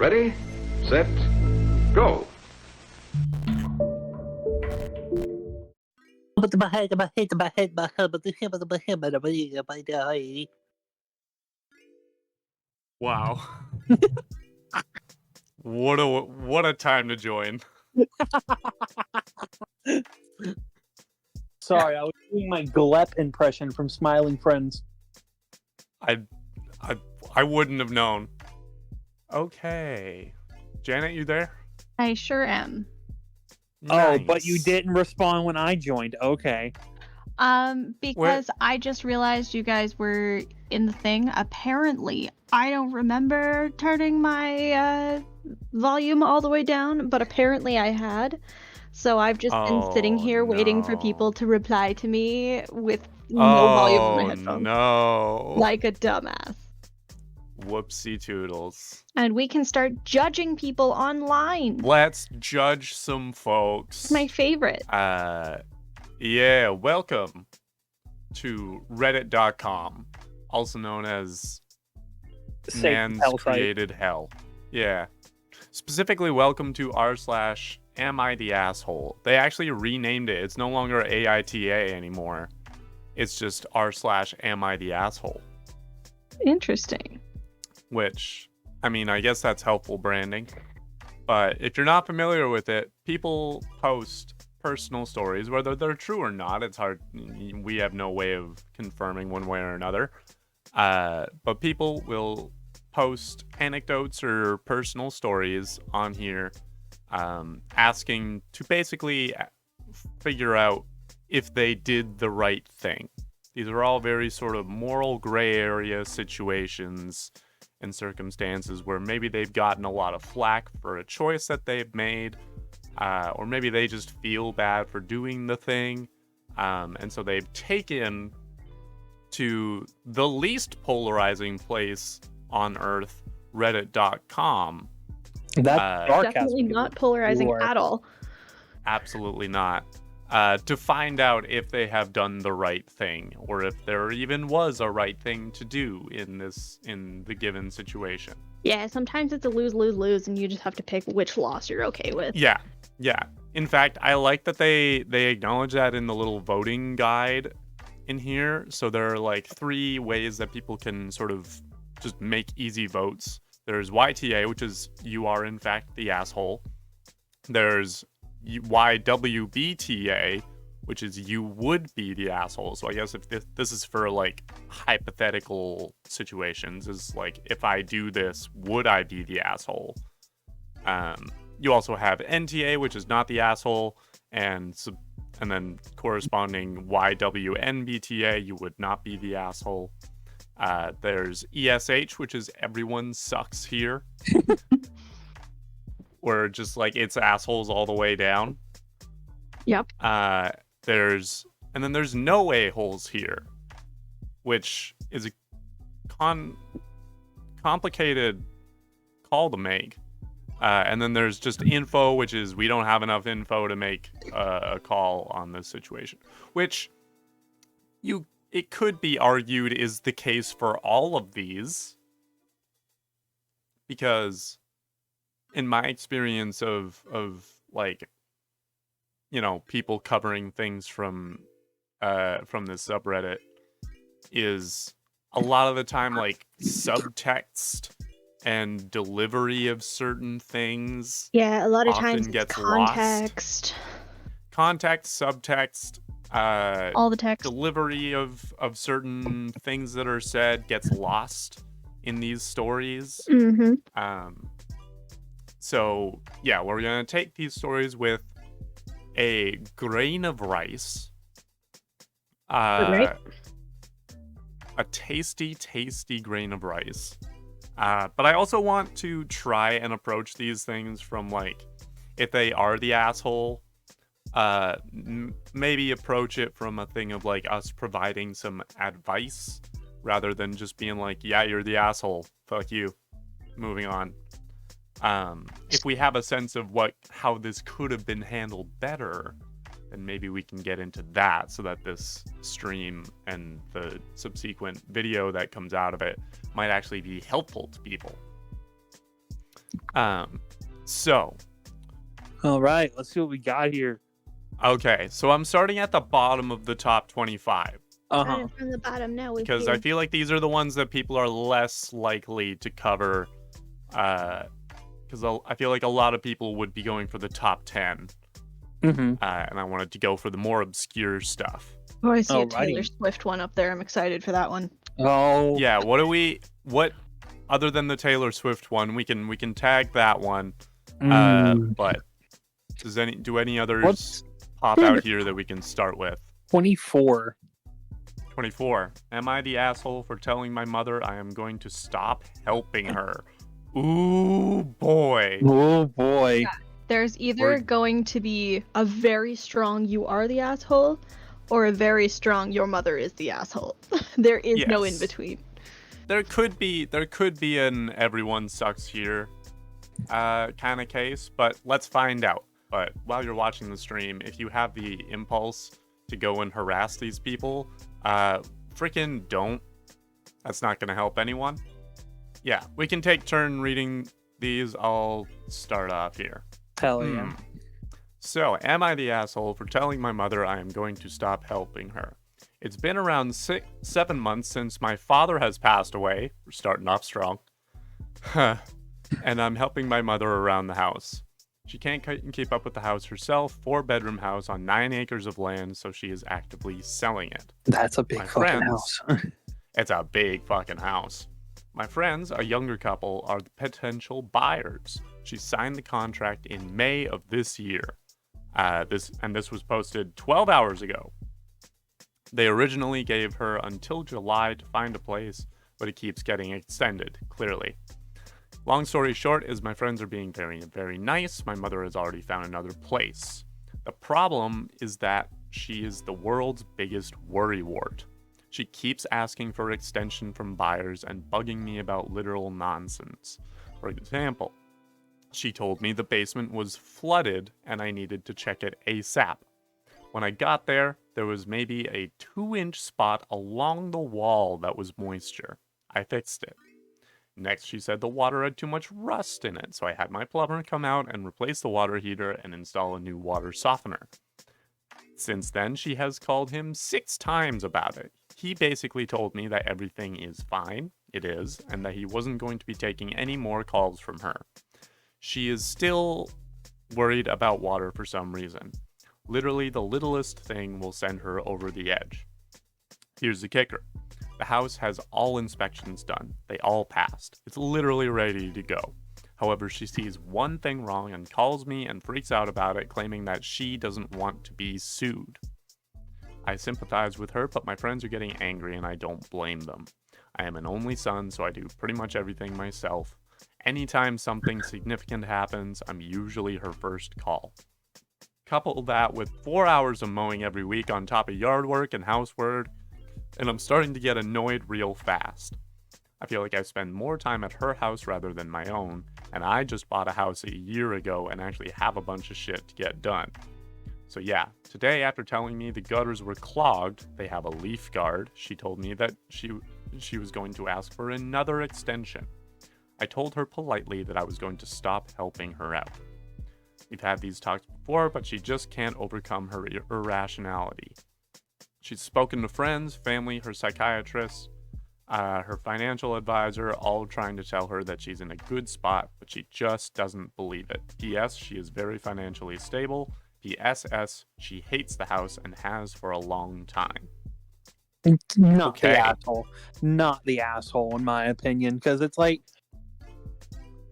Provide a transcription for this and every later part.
Ready, set, go. Wow. What a time to join. Sorry, I was doing my Glep impression from Smiling Friends. I wouldn't have known. Okay. Janet, you there? I sure am. Oh, but you Nice. didn't respond when I joined. Okay. Because I just realized you guys were in the thing. Apparently, I don't remember turning my volume all the way down, but apparently I had. So I've just been sitting here waiting for people to reply to me with no volume on my headphones. No. Like a dumbass. Whoopsie toodles. And we can start judging people online. Let's judge some folks. It's my favorite. Yeah, welcome to reddit.com, also known as Man's Created Hell. Yeah. Specifically, welcome to r/am I the asshole. They actually renamed it. It's no longer AITA anymore. It's just r/am I the asshole. Interesting. Which, I mean, I guess that's helpful branding. But if you're not familiar with it, people post personal stories, whether they're true or not. It's hard. We have no way of confirming one way or another. But people will post anecdotes or personal stories on here, asking to basically figure out if they did the right thing. These are all very sort of moral gray area situations and circumstances where maybe they've gotten a lot of flack for a choice that they've made, or maybe they just feel bad for doing the thing, and so they've taken to the least polarizing place on earth, reddit.com. That's definitely not polarizing at all. Absolutely not. To find out if they have done the right thing, or if there even was a right thing to do in the given situation. Yeah, sometimes it's a lose-lose-lose, and you just have to pick which loss you're okay with. Yeah. In fact, I like that they acknowledge that in the little voting guide in here. So there are like 3 ways that people can sort of just make easy votes. There's YTA, which is you are in fact the asshole. There's YWBTA, which is you would be the asshole. So I guess if this is for like hypothetical situations, is like if I do this, would I be the asshole? You also have NTA, which is not the asshole, and then corresponding YWNBTA, you would not be the asshole. There's ESH, which is everyone sucks here. Where just like it's assholes all the way down. Yep. There's no a-holes here, which is a complicated call to make. And then there's just info, which is we don't have enough info to make a call on this situation, which it could be argued is the case for all of these, because in my experience of like, you know, people covering things from this subreddit is a lot of the time like subtext and delivery of certain things. Yeah, a lot of times gets it's context. Context, subtext, all the text. Delivery of certain things that are said gets lost in these stories. Mm-hmm. So yeah, we're gonna take these stories with a grain of rice. Right. A tasty grain of rice. But I also want to try and approach these things from like, if they are the asshole, maybe approach it from a thing of like us providing some advice rather than just being like, yeah, you're the asshole, fuck you, moving on. If we have a sense of how this could have been handled better, then maybe we can get into that so that this stream and the subsequent video that comes out of it might actually be helpful to people. So, All right, let's see what we got here. okay, so I'm starting at the bottom of the top 25 Uh-huh. From the bottom now. because I feel like these are the ones that people are less likely to cover. Because I feel like a lot of people would be going for the top 10, Mm-hmm. and I wanted to go for the more obscure stuff. Oh, I see a Alrighty. Taylor Swift one up there. I'm excited for that one. Oh. Yeah, what other than the Taylor Swift one, we can tag that one. But do any others What's pop out here that we can start with? 24? 24. Am I the asshole for telling my mother I am going to stop helping her? Ooh, boy. Oh boy. Yeah. There's either We're- going to be a very strong you are the asshole, or a very strong your mother is the asshole. There is no in Yes. between. There could be an everyone sucks here kind of case, but let's find out. But while you're watching the stream, if you have the impulse to go and harass these people, freaking don't. That's not going to help anyone. Yeah, we can take turn reading these. I'll start off here. Hell yeah. So, am I the asshole for telling my mother I am going to stop helping her? It's been around 7 months since my father has passed away. We're starting off strong. And I'm helping my mother around the house. She can't keep up with the house herself. 4-bedroom house on 9 acres of land, so she is actively selling it. That's a big My fucking friends- house. It's a big fucking house. My friends, a younger couple, are the potential buyers. She signed the contract in May of this year. This was posted 12 hours ago. They originally gave her until July to find a place, but it keeps getting extended, clearly. Long story short is my friends are being very, very nice. My mother has already found another place. The problem is that she is the world's biggest worrywart. She keeps asking for extension from buyers and bugging me about literal nonsense. For example, she told me the basement was flooded and I needed to check it ASAP. When I got there, there was maybe a 2-inch spot along the wall that was moisture. I fixed it. Next, she said the water had too much rust in it, so I had my plumber come out and replace the water heater and install a new water softener. Since then, she has called him 6 times about it. He basically told me that everything is fine, it is, and that he wasn't going to be taking any more calls from her. She is still worried about water for some reason. Literally, the littlest thing will send her over the edge. Here's the kicker. The house has all inspections done. They all passed. It's literally ready to go. However, she sees one thing wrong and calls me and freaks out about it, claiming that she doesn't want to be sued. I sympathize with her, but my friends are getting angry and I don't blame them. I am an only son, so I do pretty much everything myself. Anytime something significant happens, I'm usually her first call. Couple that with 4 hours of mowing every week on top of yard work and housework, and I'm starting to get annoyed real fast. I feel like I spend more time at her house rather than my own, and I just bought a house a year ago and actually have a bunch of shit to get done. So yeah, today after telling me the gutters were clogged, they have a leaf guard, she told me that she was going to ask for another extension. I told her politely that I was going to stop helping her out. We've had these talks before, but she just can't overcome her irrationality. She's spoken to friends, family, her psychiatrist, her financial advisor, all trying to tell her that she's in a good spot, but she just doesn't believe it. P.S. She is very financially stable. P.S.S. She hates the house and has for a long time. Not Okay. the asshole. Not the asshole, in my opinion, because it's like,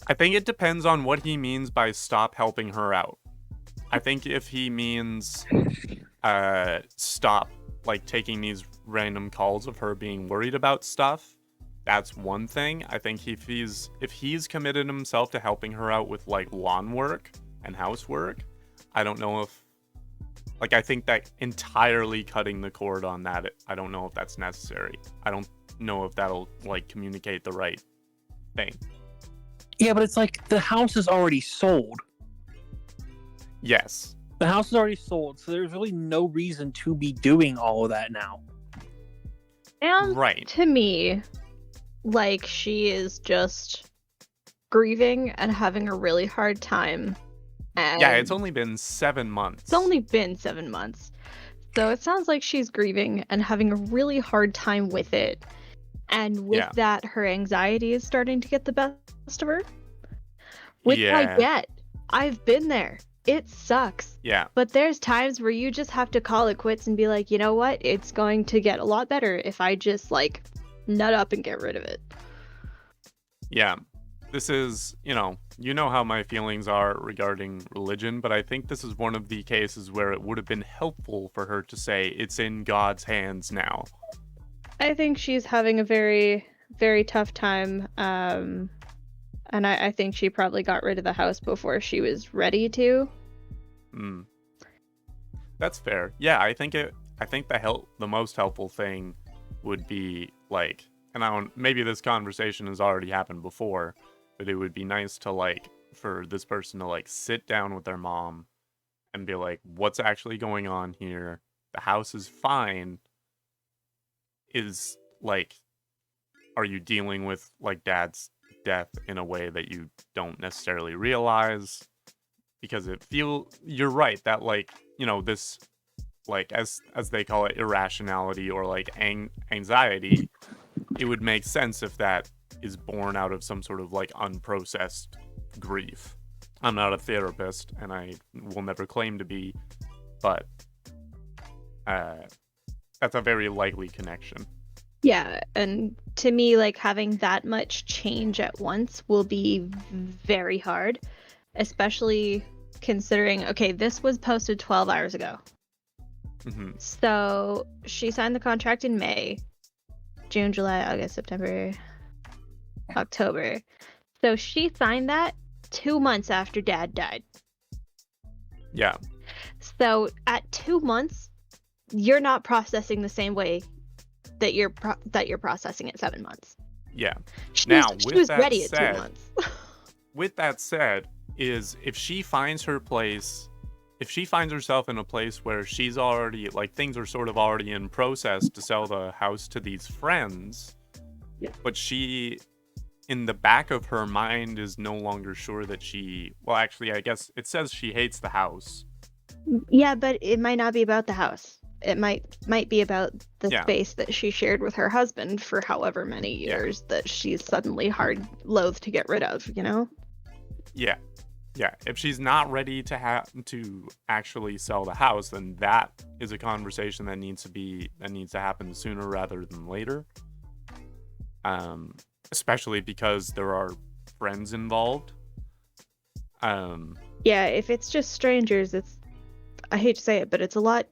I think it depends on what he means by stop helping her out. I think if he means stop like taking these random calls of her being worried about stuff, that's one thing. I think if he's committed himself to helping her out with like lawn work and housework, I don't know if I think that entirely cutting the cord on that, I don't know if that's necessary. I don't know if that'll like communicate the right thing. yeah, but it's like the house is already sold. Yes. The house is already sold, so there's really no reason to be doing all of that now. And Right. to me, like she is just grieving and having a really hard time. And Yeah, it's only been 7 months. It's only been 7 months. So it sounds like she's grieving and having a really hard time with it. And with that, her anxiety is starting to get the best of her. Which I get. I've been there. It sucks. Yeah. But there's times where you just have to call it quits and be like, you know what? It's going to get a lot better if I just, like, nut up and get rid of it. Yeah. This is, you know how my feelings are regarding religion, but I think this is one of the cases where it would have been helpful for her to say, it's in God's hands now. I think she's having a very, very tough time. And I think she probably got rid of the house before she was ready to. That's fair. Yeah, I think the most helpful thing would be, like, and maybe this conversation has already happened before, but it would be nice to, like, for this person to, like, sit down with their mom and be like, what's actually going on here? The house is fine. Is, like, are you dealing with, like, dad's death in a way that you don't necessarily realize? Because you're right that, like, this, like, as they call it, irrationality or, like, anxiety, it would make sense if that is born out of some sort of, like, unprocessed grief. I'm not a therapist, and I will never claim to be, but that's a very likely connection. Yeah, and to me, like, having that much change at once will be very hard, especially considering, okay, this was posted 12 hours ago. Mm-hmm. So she signed the contract in May, June, July, August, September, October. So she signed that 2 months after Dad died. Yeah. So at 2 months, you're not processing the same way that you're processing at 7 months. Yeah. She now, was ready at 2 months. With that said, if she finds herself in a place where she's already, like, things are sort of already in process to sell the house to these friends, but she, in the back of her mind, is no longer sure that well, actually, I guess it says she hates the house. Yeah, but it might not be about the house. It might be about the space that she shared with her husband for however many years that she's suddenly loath to get rid of, Yeah. Yeah, if she's not ready to actually sell the house, then that is a conversation that needs to happen sooner rather than later. Especially because there are friends involved. Yeah, if it's just strangers, I hate to say it, but it's a lot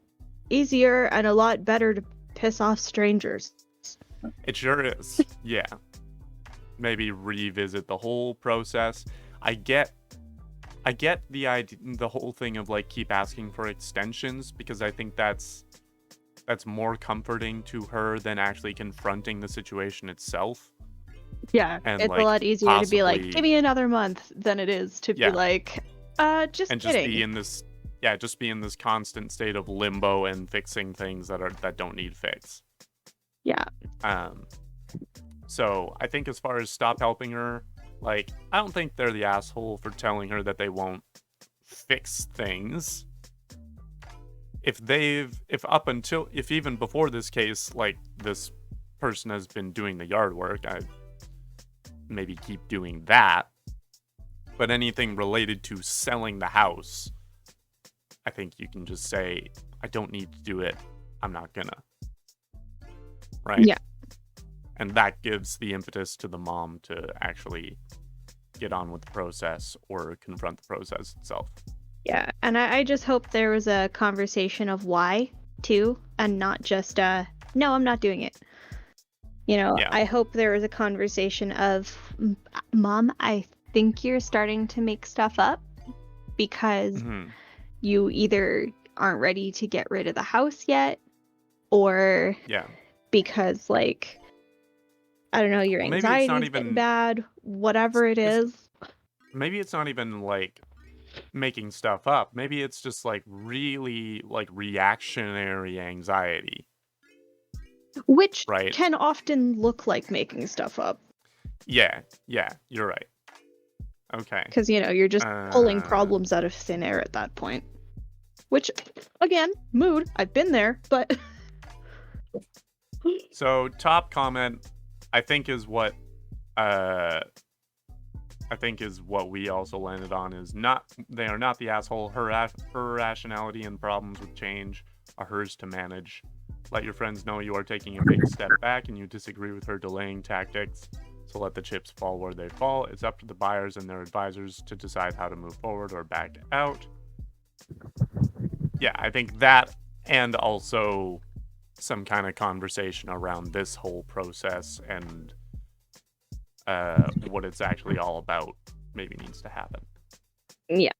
easier and a lot better to piss off strangers. It sure is. Yeah. Maybe revisit the whole process. I get the idea, the whole thing of, like, keep asking for extensions, because I think that's more comforting to her than actually confronting the situation itself. Yeah, and, it's like, a lot easier to be like, give me another month, than it is to be like, just and kidding. just be in this constant state of limbo and fixing things that don't need fix. Yeah. So I think as far as stop helping her, like, I don't think they're the asshole for telling her that they won't fix things. If even before this case, like, this person has been doing the yard work, I'd maybe keep doing that. But anything related to selling the house, I think you can just say, I don't need to do it. I'm not gonna. Right? Yeah. And that gives the impetus to the mom to actually get on with the process or confront the process itself. Yeah, and I just hope there was a conversation of why, too, and not just, no, I'm not doing it. I hope there was a conversation of, Mom, I think you're starting to make stuff up because you either aren't ready to get rid of the house yet, or because, like, I don't know, your anxiety is getting bad, whatever it is. Maybe it's not even, like, making stuff up. Maybe it's just, like, really, like, reactionary anxiety. Which can often look like making stuff up. Yeah, you're right. Okay. Because, you're just pulling problems out of thin air at that point. Which, again, mood. I've been there, but... So, top comment, I think is what we also landed on is they are not the asshole. Her rationality and problems with change are hers to manage. Let your friends know you are taking a big step back and you disagree with her delaying tactics. So let the chips fall where they fall. It's up to the buyers and their advisors to decide how to move forward or back out. Yeah, I think that, and also some kind of conversation around this whole process and what it's actually all about maybe needs to happen. Yeah.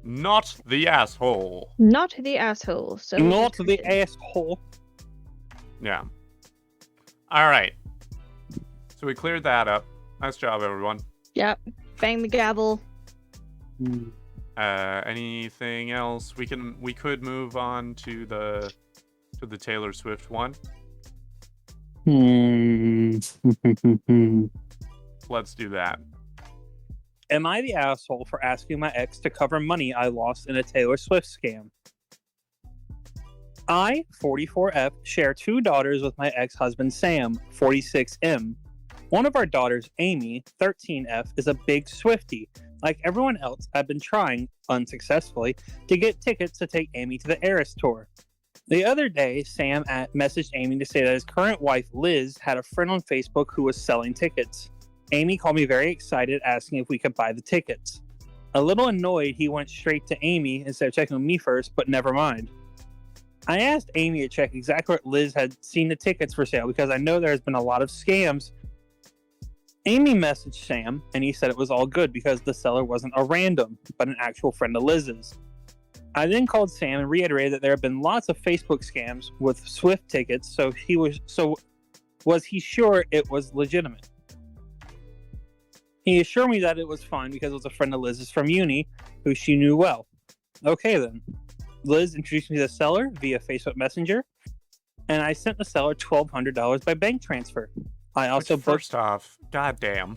Not the asshole. Not the asshole. So Not the asshole. Yeah. All right. So we cleared that up. Nice job, everyone. Yep. Bang the gavel. Anything else? We could move on to the Taylor Swift one. Let's do that. Am I the asshole for asking my ex to cover money I lost in a Taylor Swift scam? I, 44F, share 2 daughters with my ex-husband Sam, 46M. One of our daughters, Amy, 13F, is a big Swiftie. Like everyone else, I've been trying, unsuccessfully, to get tickets to take Amy to the Eras tour. The other day, Sam messaged Amy to say that his current wife, Liz, had a friend on Facebook who was selling tickets. Amy called me very excited, asking if we could buy the tickets. A little annoyed, he went straight to Amy instead of checking with me first, but never mind. I asked Amy to check exactly where Liz had seen the tickets for sale because I know there has been a lot of scams. Amy messaged Sam, and he said it was all good because the seller wasn't a random, but an actual friend of Liz's. I then called Sam and reiterated that there have been lots of Facebook scams with Swift tickets, so was he sure it was legitimate? He assured me that it was fine because it was a friend of Liz's from uni, who she knew well. Okay then. Liz introduced me to the seller via Facebook Messenger, and I sent the seller $1,200 by bank transfer. I also first off, goddamn.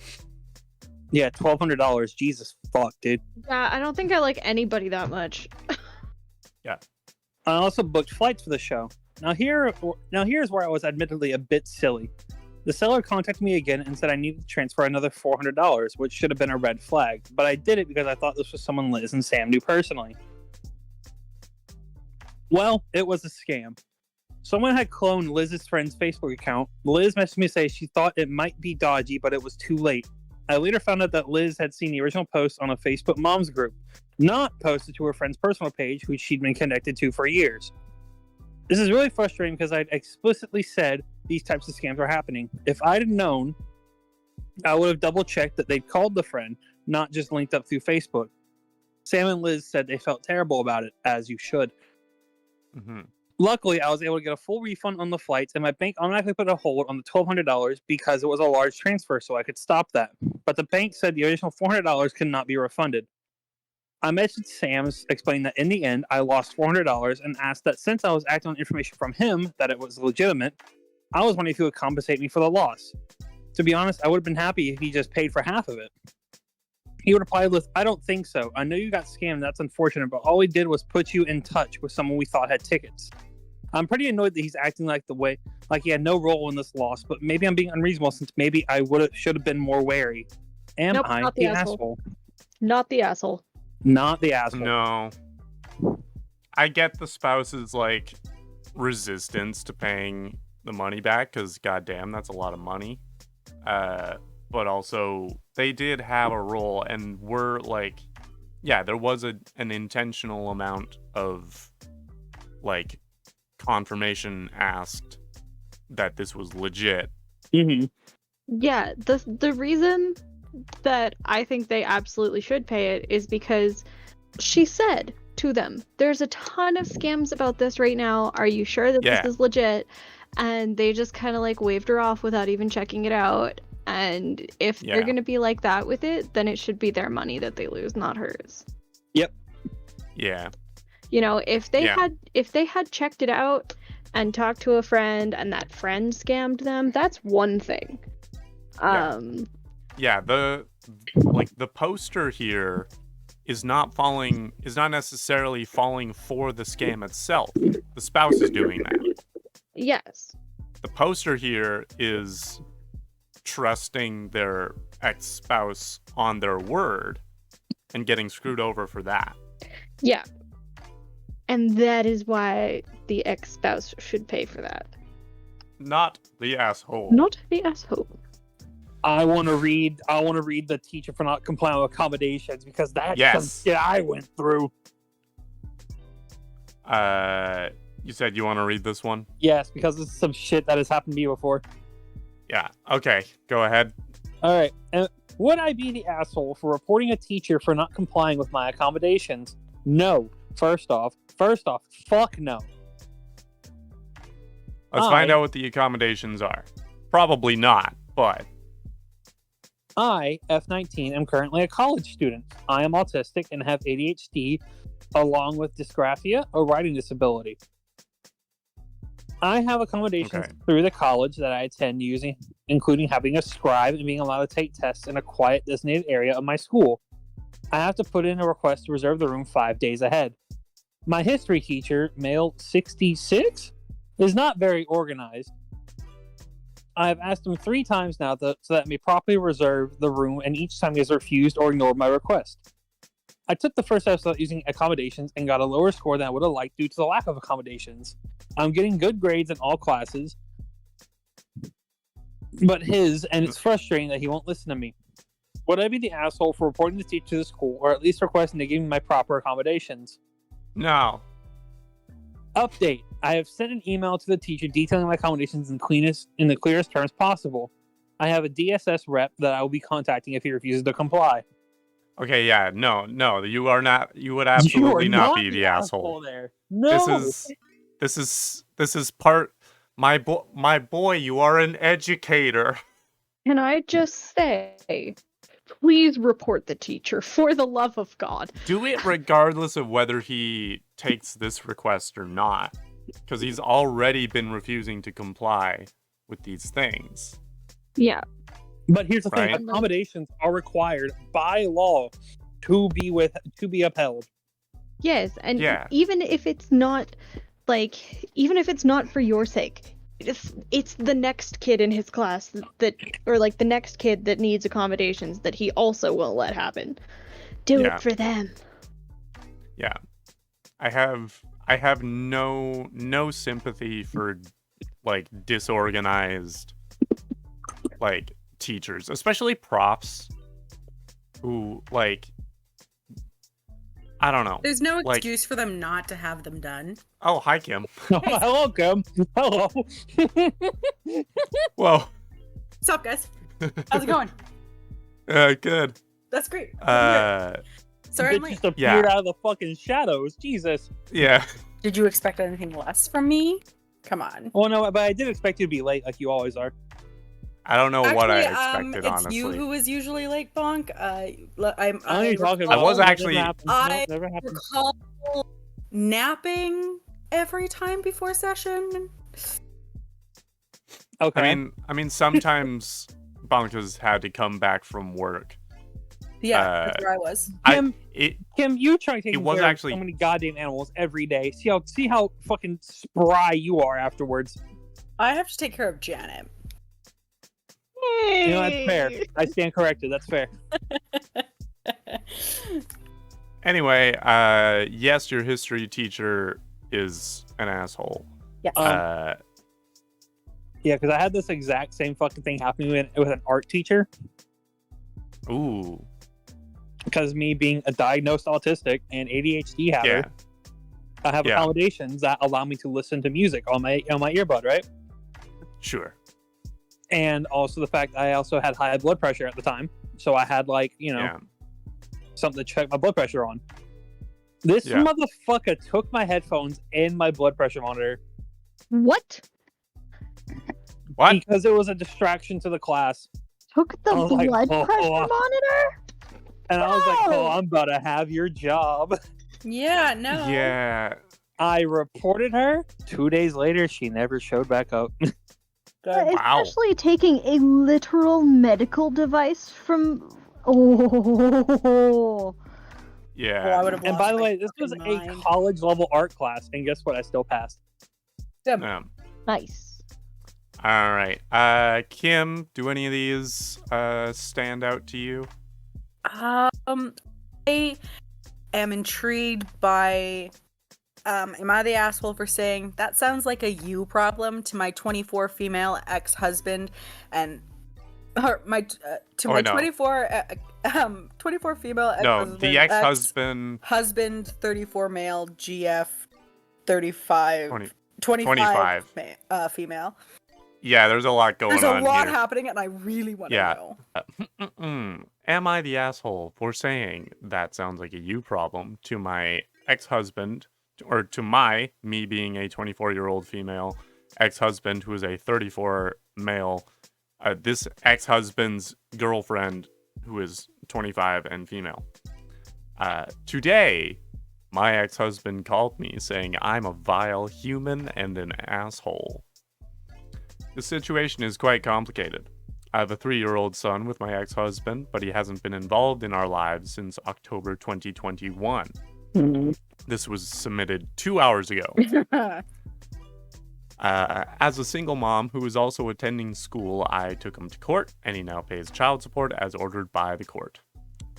Yeah, $1,200. Jesus fuck, dude. Yeah, I don't think I like anybody that much. Yeah. I also booked flights for the show. Now here's where I was admittedly a bit silly. The seller contacted me again and said I needed to transfer another $400, which should have been a red flag, but I did it because I thought this was someone Liz and Sam knew personally. Well, it was a scam. Someone had cloned Liz's friend's Facebook account. Liz messaged me to say she thought it might be dodgy, but it was too late. I later found out that Liz had seen the original post on a Facebook moms group, not posted to her friend's personal page, which she'd been connected to for years. This is really frustrating because I'd explicitly said these types of scams were happening. If I'd have known, I would have double-checked that they'd called the friend, not just linked up through Facebook. Sam and Liz said they felt terrible about it, as you should. Mm-hmm. Luckily, I was able to get a full refund on the flights, and my bank automatically put a hold on the $1,200 because it was a large transfer, so I could stop that. But the bank said the additional $400 could not be refunded. I messaged Sam explaining that in the end, I lost $400 and asked that since I was acting on information from him that it was legitimate, I was wondering if he would compensate me for the loss. To be honest, I would have been happy if he just paid for half of it. He replied with, I don't think so. I know you got scammed, that's unfortunate, but all we did was put you in touch with someone we thought had tickets. I'm pretty annoyed that he's acting like he had no role in this loss, but maybe I'm being unreasonable since maybe I should have been more wary. Am I not the asshole? Not the asshole. Not the asshole. No. I get the spouse's resistance to paying the money back because goddamn, that's a lot of money. But also they did have a role and were there was an intentional amount of confirmation asked that this was legit. Mm-hmm. Yeah, the reason that I think they absolutely should pay it is because she said to them, there's a ton of scams about this right now. Are you sure that this is legit? And they just kind of waved her off without even checking it out. And if they're going to be like that with it, then it should be their money that they lose, not hers. Yep. Yeah. If they had checked it out and talked to a friend and that friend scammed them, that's one thing. Yeah, the like the poster here is not necessarily falling for the scam itself. The spouse is doing that. Yes. The poster here is trusting their ex-spouse on their word and getting screwed over for that. Yeah. And that is why the ex-spouse should pay for that. Not the asshole. Not the asshole. I want to read the teacher for not complying with accommodations because that's some Yes. shit I went through. You said you want to read this one? Yes, because this is some shit that has happened to me before. Yeah. Okay. Go ahead. All right. Would I be the asshole for reporting a teacher for not complying with my accommodations? No. First off, fuck no. Let's find out what the accommodations are. Probably not, but I, F19, am currently a college student. I am autistic and have ADHD along with dysgraphia, a writing disability. I have accommodations through the college that I attend including having a scribe and being allowed to take tests in a quiet designated area of my school. I have to put in a request to reserve the room 5 days ahead. My history teacher, male 66, is not very organized. I have asked him 3 times now so that I may properly reserve the room, and each time he has refused or ignored my request. I took the first step without using accommodations and got a lower score than I would have liked due to the lack of accommodations. I'm getting good grades in all classes, but it's frustrating that he won't listen to me. Would I be the asshole for reporting the teacher to the school, or at least requesting to give me my proper accommodations? no. Update. I have sent an email to the teacher detailing my accommodations in the clearest terms possible. I have a DSS rep that I will be contacting if he refuses to comply. Okay, yeah, no, you are not. You would absolutely not be the asshole there. No. This is part. My boy, you are an educator. Can I just say, please report the teacher for the love of God. Do it regardless of whether he takes this request or not, because he's already been refusing to comply with these things. Yeah. But here's the thing: Right. accommodations are required by law to be upheld. Yes, and Yeah. even if it's not for your sake, it's the next kid in his class or the next kid that needs accommodations that he also won't let happen. Do Yeah. it for them. Yeah, I have no sympathy for like disorganized like teachers, especially profs who like, I don't know. There's no like, excuse for them not to have them done. Oh, hi, Kim. Hello, Kim. Hello. Whoa. What's up, guys? How's it going? Good. That's great. Sorry, I'm Bitch late. just appeared out of the fucking shadows. Jesus. Yeah. Did you expect anything less from me? Come on. Well, no, but I did expect you to be late, like you always are. I don't know what I Actually, expected, it's honestly. you who is usually late, Bonk. I know what you're talking about. I was actually- Never happened. I No, never happened. recall napping every time before session. Okay. I mean, sometimes Bonk has had to come back from work. Yeah, that's where I was. Kim, you try taking it was care actually- of so many goddamn animals every day. See how fucking spry you are afterwards. I have to take care of Janet. You know, that's fair. I stand corrected. That's fair. Anyway, yes, your history teacher is an asshole. Yes. Yeah, because I had this exact same fucking thing happening with an art teacher. Ooh. Because me being a diagnosed autistic and ADHD haver, Yeah. I have accommodations that allow me to listen to music on my earbud, right? Sure. And also the fact I also had high blood pressure at the time, so I had something to check my blood pressure on. This motherfucker took my headphones and my blood pressure monitor. What? What? Because it was a distraction to the class. Took the I was blood like, pressure monitor? And I was like, No! I'm about to have your job. Yeah, no. Yeah. I reported her. 2 days later, she never showed back up. Wow. Especially taking a literal medical device from Oh. Yeah. Oh, I would have And lost by the my way, this was fucking a mind. college level art class, and guess what? I still passed. Yeah. Nice. All right. Kim, do any of these stand out to you? I am intrigued by. Am I the asshole for saying that sounds like a you problem to my 24 female ex-husband and or my to Oh, my no. 24 female No, ex-husband, the ex-husband. husband 34 male GF 35 20 25 25. Female. Yeah, there's a lot going There's on a lot here. happening, and I really want to know. Am I the asshole for saying that sounds like a you problem to my ex-husband, or to me being a 24-year-old female ex-husband who is a 34 male, this ex-husband's girlfriend who is 25 and female. Today, my ex-husband called me saying I'm a vile human and an asshole. The situation is quite complicated. I have a 3-year-old son with my ex-husband, but he hasn't been involved in our lives since October 2021. This was submitted 2 hours ago. As a single mom who is also attending school, I took him to court, and he now pays child support as ordered by the court.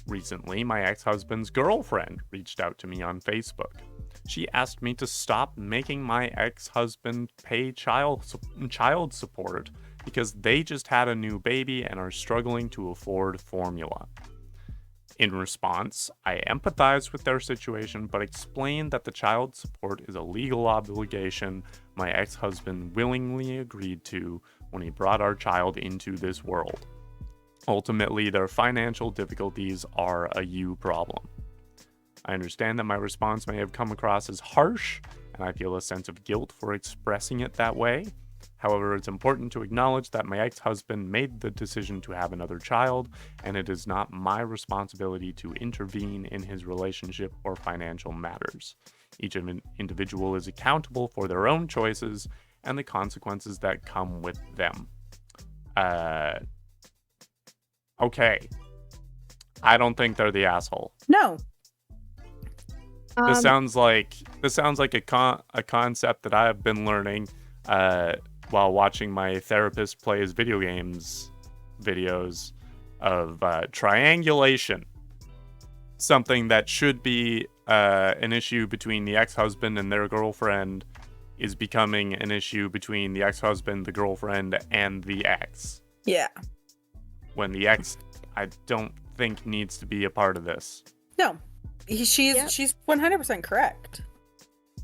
Recently, my ex-husband's girlfriend reached out to me on Facebook. She asked me to stop making my ex-husband pay child support because they just had a new baby and are struggling to afford formula. In response, I empathized with their situation but explained that the child support is a legal obligation my ex-husband willingly agreed to when he brought our child into this world. Ultimately, their financial difficulties are a you problem. I understand that my response may have come across as harsh, and I feel a sense of guilt for expressing it that way. However, it's important to acknowledge that my ex-husband made the decision to have another child, and it is not my responsibility to intervene in his relationship or financial matters. Each individual is accountable for their own choices and the consequences that come with them. Okay. I don't think they're the asshole. No. This sounds like a concept that I have been learning while watching my therapist play his video games videos of triangulation. Something that should be an issue between the ex-husband and their girlfriend is becoming an issue between the ex-husband, the girlfriend, and the ex. Yeah. When the ex, I don't think, needs to be a part of this. No. She's 100% correct.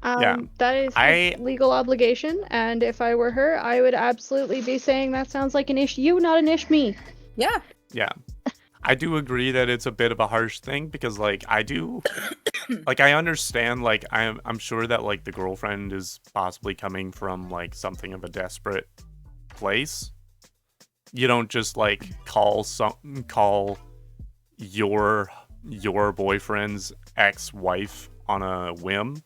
Yeah. That is his legal obligation, and if I were her, I would absolutely be saying that sounds like an ish you, not an ish me. Yeah. Yeah. I do agree that it's a bit of a harsh thing because, like, I understand, like, I'm sure that, like, the girlfriend is possibly coming from, like, something of a desperate place. You don't just, like, call your boyfriend's ex-wife on a whim.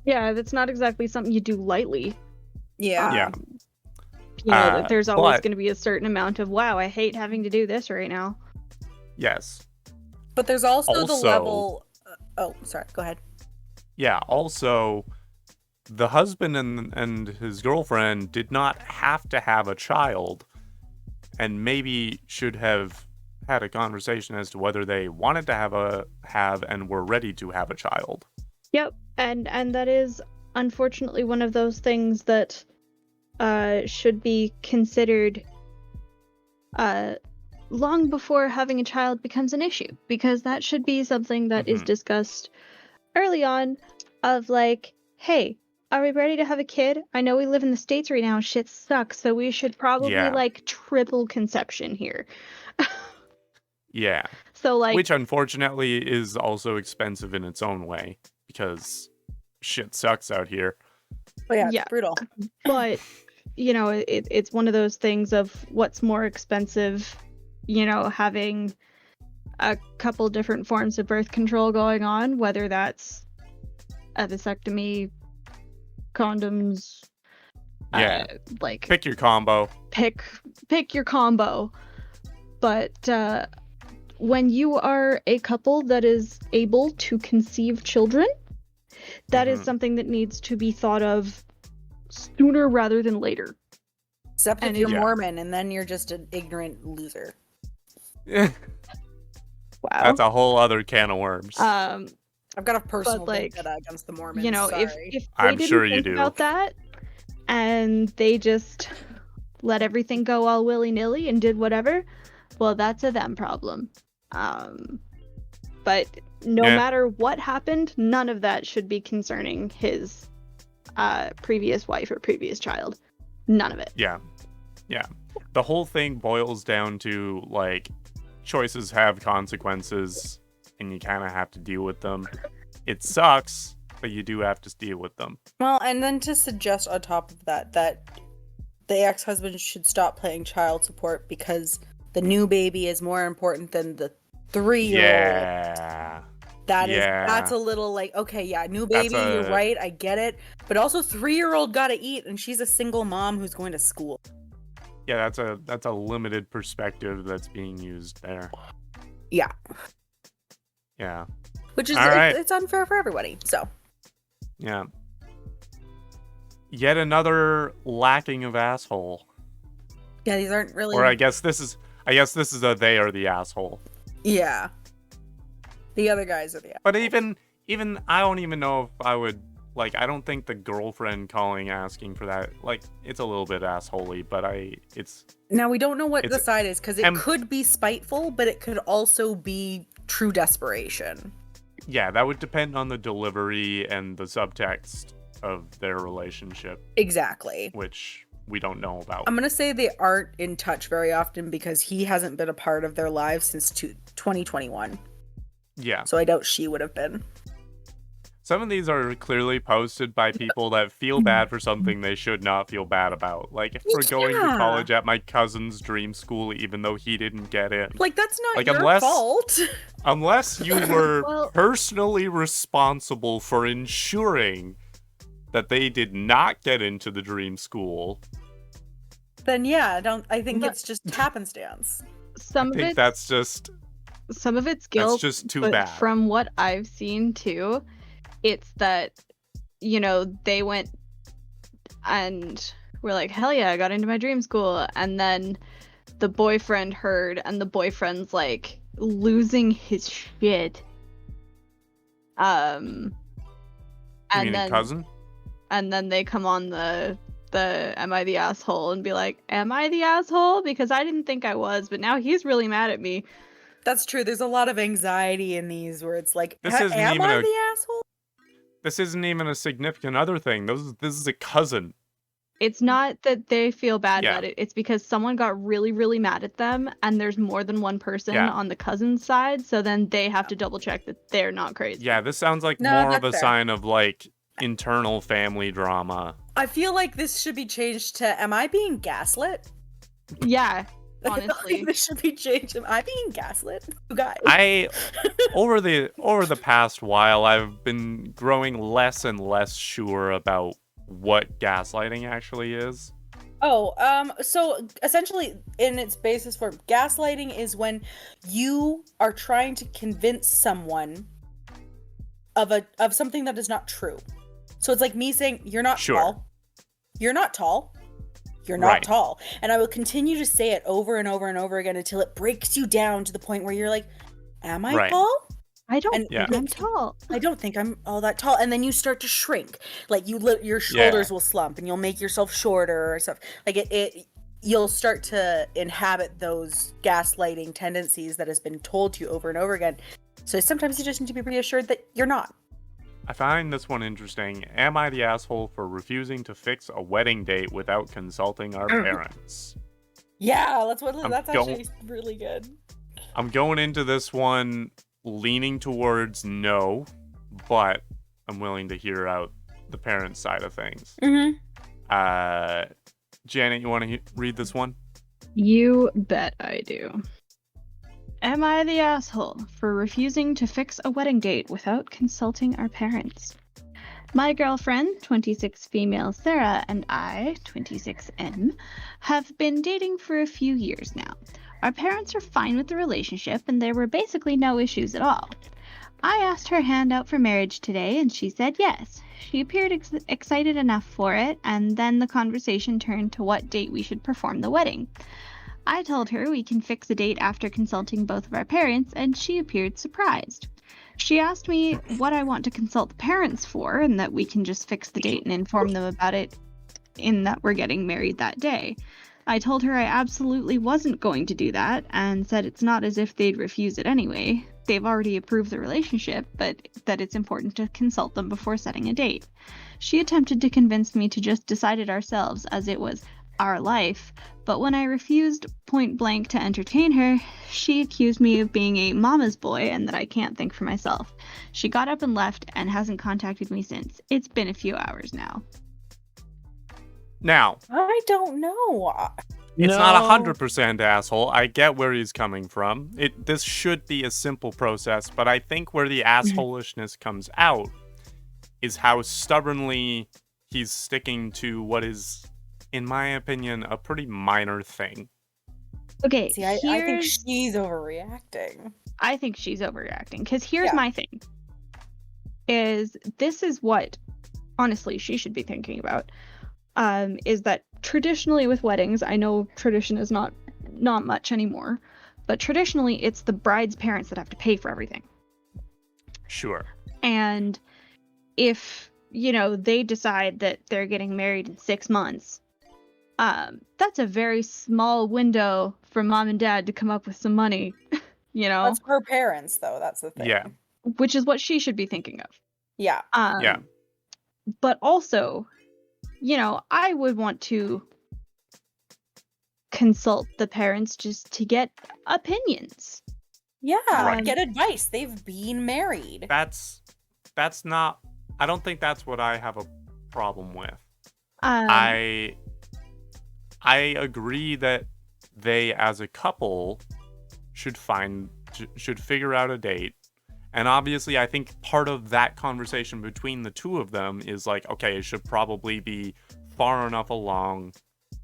Yeah, that's not exactly something you do lightly. Yeah. Yeah. You know, there's always going to be a certain amount of, wow, I hate having to do this right now. Yes. But there's also the level... oh, sorry. Go ahead. Yeah, also, the husband and his girlfriend did not have to have a child, and maybe should have had a conversation as to whether they wanted to have and were ready to have a child. Yep, and that is unfortunately one of those things that should be considered long before having a child becomes an issue, because that should be something that is discussed early on of like, hey, are we ready to have a kid? I know we live in the States right now, shit sucks, so we should probably like triple conception here. Yeah. So like, which unfortunately is also expensive in its own way because shit sucks out here. Oh yeah, it's brutal. But you know, it's one of those things of what's more expensive, you know, having a couple different forms of birth control going on, whether that's a vasectomy, condoms, like pick your combo. Pick your combo. But when you are a couple that is able to conceive children, that is something that needs to be thought of sooner rather than later. Except if And you're Yeah. Mormon and then you're just an ignorant loser. Wow. That's a whole other can of worms. I've got a personal like, vendetta against the Mormons. You know, if Sorry. they I'm didn't sure you think do. about that and they just let everything go all willy-nilly and did whatever, well, that's a them problem. But no Yeah. matter what happened, none of that should be concerning his previous wife or previous child. None of it. Yeah. The whole thing boils down to, like, choices have consequences, and you kind of have to deal with them. It sucks, but you do have to deal with them. Well, and then to suggest on top of that the ex-husband should stop paying child support because the new baby is more important than the 3-year-old. Yeah. That's a little like, okay, yeah, new baby, you're right, I get it. But also 3-year-old gotta eat, and she's a single mom who's going to school. Yeah, that's a limited perspective that's being used there. Yeah. Yeah. Which is All right. it's unfair for everybody. So Yeah. Yet another lacking of asshole. yeah, these aren't really. Or I guess this is a they are the asshole. Yeah. The other guys are the. But even I don't even know if I would, like, I don't think the girlfriend calling asking for that, like, it's a little bit assholey, but it's Now we don't know what the it's- side is because it could be spiteful, but it could also be true desperation. yeah, that would depend on the delivery and the subtext of their relationship, Exactly. which we don't know about. I'm gonna say they aren't in touch very often because he hasn't been a part of their lives since 2021. Yeah. So I doubt she would have been. Some of these are clearly posted by people that feel bad for something they should not feel bad about. Like, for going to Yeah. college at my cousin's dream school even though he didn't get in. Like, that's not Like, your unless- fault. Unless you were Well- personally responsible for ensuring that they did not get into the dream school, Then yeah, I think But- it's just happenstance. Some I of think it, that's just some of it's guilt. just too but bad. From what I've seen too, it's that, you know, they went and were like, hell yeah, I got into my dream school, and then the boyfriend heard, and the boyfriend's like losing his shit. You And mean a then cousin? and then they come on the am I the asshole and be like, am I the asshole? Because I didn't think I was, but now he's really mad at me. That's true. There's a lot of anxiety in these where it's like, This isn't am even I a- the asshole? This isn't even a significant other thing. This is a cousin. It's not that they feel bad Yeah. about it. It's because someone got really, really mad at them, and there's more than one person Yeah. on the cousin's side, so then they have to double check that they're not crazy. Yeah, this sounds like No, more of a that's fair. sign of, like, internal family drama. I feel like this should be changed to, am I being gaslit? Yeah, I feel like honestly. this should be changed. Am I being gaslit? You guys. Over the past while, I've been growing less and less sure about what gaslighting actually is. So essentially, in its basis for gaslighting is when you are trying to convince someone of something that is not true. So it's like me saying, you're not Sure. tall. You're not tall. You're not Right. tall. And I will continue to say it over and over and over again until it breaks you down to the point where you're like, am I Right. tall? I don't And- think Yeah. I'm tall. I don't think I'm all that tall. And then you start to shrink. Like your shoulders will slump and you'll make yourself shorter or stuff. Like you'll start to inhabit those gaslighting tendencies that has been told to you over and over again. So sometimes you just need to be reassured that you're not. I find this one interesting. Am I the asshole for refusing to fix a wedding date without consulting our parents? Yeah, that's I'm actually really good. I'm going into this one leaning towards no, but I'm willing to hear out the parent side of things. Mm-hmm. Janet, you want to read this one? You bet I do. Am I the asshole for refusing to fix a wedding date without consulting our parents? My girlfriend, 26 female Sarah, and I, 26 M, have been dating for a few years now. Our parents were fine with the relationship, and there were basically no issues at all. I asked her hand out for marriage today, and she said yes. She appeared excited enough for it, and then the conversation turned to what date we should perform the wedding. I told her we can fix a date after consulting both of our parents, and she appeared surprised. She asked me what I want to consult the parents for, and that we can just fix the date and inform them about it in that we're getting married that day. I told her I absolutely wasn't going to do that, and said it's not as if they'd refuse it anyway. They've already approved the relationship, but that it's important to consult them before setting a date. She attempted to convince me to just decide it ourselves, as it was our life, but when I refused point blank to entertain her, she accused me of being a mama's boy and that I can't think for myself. She got up and left and hasn't contacted me since. It's been a few hours now. Now, I don't know. it's No. not 100% asshole. I get where he's coming from. This should be a simple process, but I think where the assholishness comes out is how stubbornly he's sticking to what is, in my opinion, a pretty minor thing. Okay, See, I think she's overreacting. I think she's overreacting, because here's Yeah. my thing. This is what, honestly, she should be thinking about. Is that traditionally with weddings, I know tradition is not much anymore, but traditionally it's the bride's parents that have to pay for everything. Sure. And if, they decide that they're getting married in 6 months, that's a very small window for mom and dad to come up with some money, That's her parents, though. That's the thing. Yeah. which is what she should be thinking of. Yeah. Yeah. But also, I would want to consult the parents just to get opinions. Yeah. Right. Get advice. They've been married. That's not, I don't think that's what I have a problem with. Um, I agree that they, as a couple, should figure out a date. And obviously, I think part of that conversation between the two of them is like, okay, it should probably be far enough along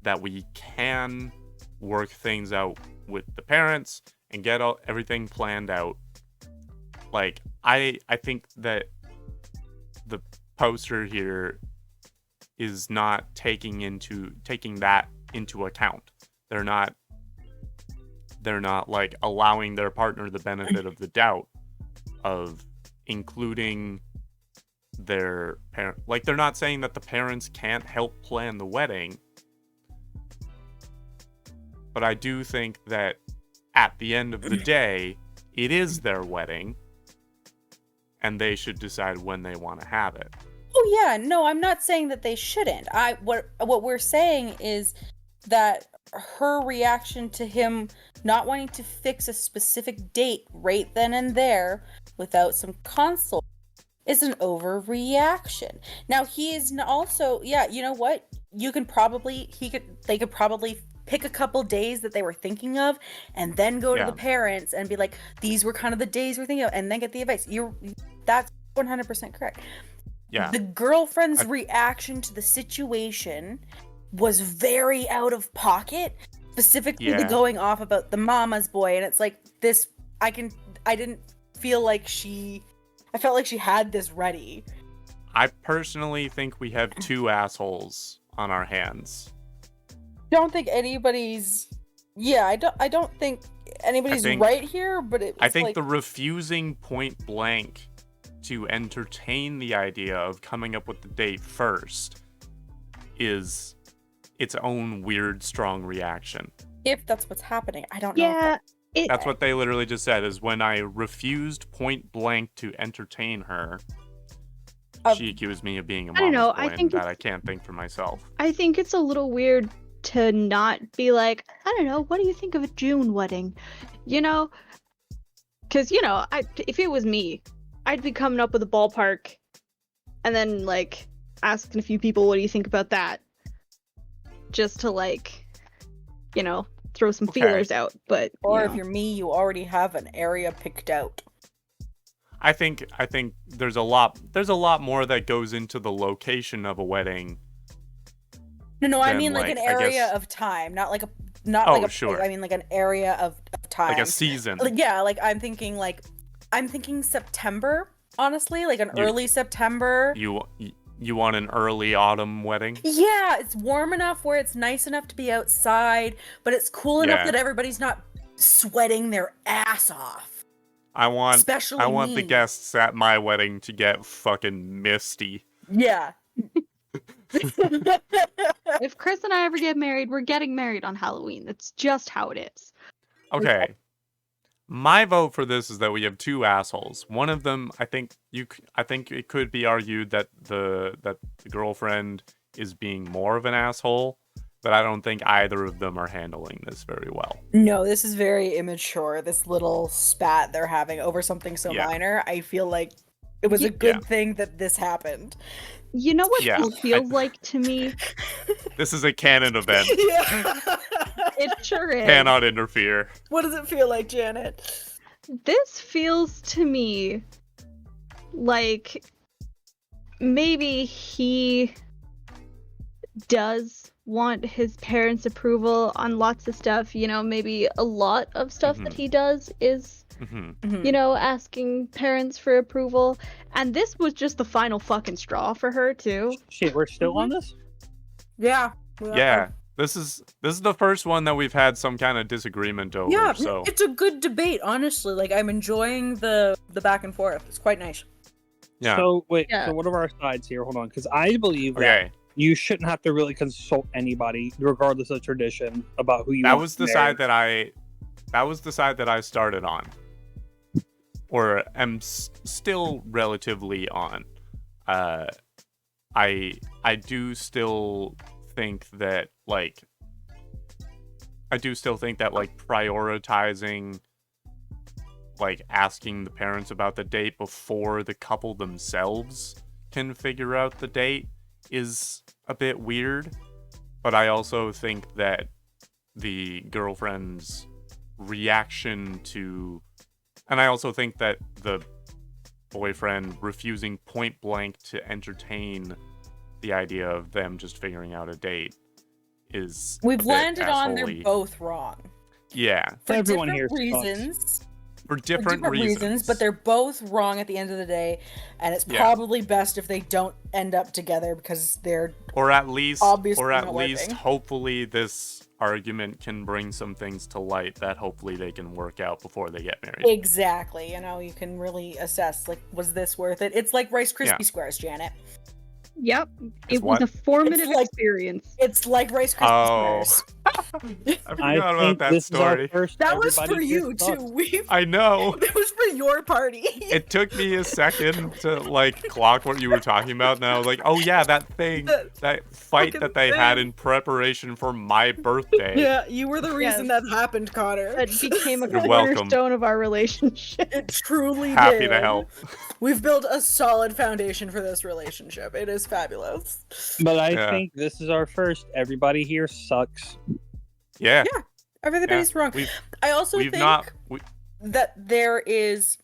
that we can work things out with the parents and get everything planned out. Like, I think that the poster here is not taking that into account. They're not like allowing their partner the benefit of the doubt of including their parent. Like, they're not saying that the parents can't help plan the wedding, but I do think that at the end of the day, it is their wedding, and they should decide when they want to have it. Oh yeah, no, I'm not saying that they shouldn't. What we're saying is that her reaction to him not wanting to fix a specific date right then and there without some consult is an overreaction. Now he is also, yeah, you know what? They could probably pick a couple days that they were thinking of and then go to the parents and be like, these were kind of the days we're thinking of, and then get the advice. That's 100% correct. Yeah. The girlfriend's reaction to the situation was very out of pocket, specifically the going off about the mama's boy, and it's like this. I didn't feel like I felt like she had this ready. I personally think we have two assholes on our hands. Don't think anybody's. Yeah, I don't think anybody's right here, but I think the refusing point blank to entertain the idea of coming up with the date first is its own weird, strong reaction. If that's what's happening, I don't know. yeah, That's what they literally just said, is when I refused point blank to entertain her, she accused me of being a mama's boy, and that I can't think for myself. I think it's a little weird to not be like, I don't know, what do you think of a June wedding? Because, if it was me, I'd be coming up with a ballpark and then, like, asking a few people, what do you think about that? Just to, like, throw some feelers out. But if you're me, you already have an area picked out. I think there's a lot more that goes into the location of a wedding. No, I mean like an area of time, not like not Oh, like a sure. place, I mean like an area of time. Like a season. Like, yeah, like I'm thinking September, honestly, like an early September. You want an early autumn wedding? Yeah, it's warm enough where it's nice enough to be outside, but it's cool enough that everybody's not sweating their ass off. I want Especially the guests at my wedding to get fucking misty. Yeah. If Chris and I ever get married, we're getting married on Halloween. That's just how it is. Okay. My vote for this is that we have two assholes. One of them, I think it could be argued that the girlfriend is being more of an asshole, but I don't think either of them are handling this very well. No, this is very immature. This little spat they're having over something so minor. I feel like it was a good thing that this happened. You know what this feels like to me? This is a canon event. Yeah. It sure is. Cannot interfere. What does it feel like, Janet? This feels to me like maybe he does want his parents' approval on lots of stuff. You know, maybe a lot of stuff that he does is, you know, asking parents for approval. And this was just the final fucking straw for her, too. Shit, we're still on this? Yeah. Yeah. This is the first one that we've had some kind of disagreement over. Yeah, so it's a good debate, honestly. Like, I'm enjoying the back and forth. It's quite nice. yeah. So, wait, so what are our sides here? Hold on, because I believe that you shouldn't have to really consult anybody, regardless of tradition, about who you That want was to the marry. side that I started on, or am still relatively on. I do still think that prioritizing, like, asking the parents about the date before the couple themselves can figure out the date is a bit weird. But I also think that the girlfriend's reaction to, and I also think that the boyfriend refusing point blank to entertain the idea of them just figuring out a date is We've landed on they're assholey. both wrong. Yeah. For Everyone different here sucks. reasons. For different reasons. But they're both wrong at the end of the day, and it's probably best if they don't end up together because they're or at least obviously not least working. hopefully this argument can bring some things to light that hopefully they can work out before they get married. Exactly. You know, you can really assess, like, was this worth it? It's like Rice Krispie Squares, Janet. Yep. Is It was what? a formative It's like- experience. It's like Rice Krispie Squares. I forgot about that this story. is our first That was for Everybody Here you, Sucks. too. I know. It was for your party. It took me a second to, like, clock what you were talking about, and I was like, oh yeah, that thing, that fight that they had in preparation for my birthday. Yeah, you were the reason that happened, Connor. That became a You're welcome. cornerstone of our relationship. It truly Happy did. to help. We've built a solid foundation for this relationship. It is fabulous. But I think this is our first Everybody Here Sucks. Yeah. Everybody's wrong. I also think that there is...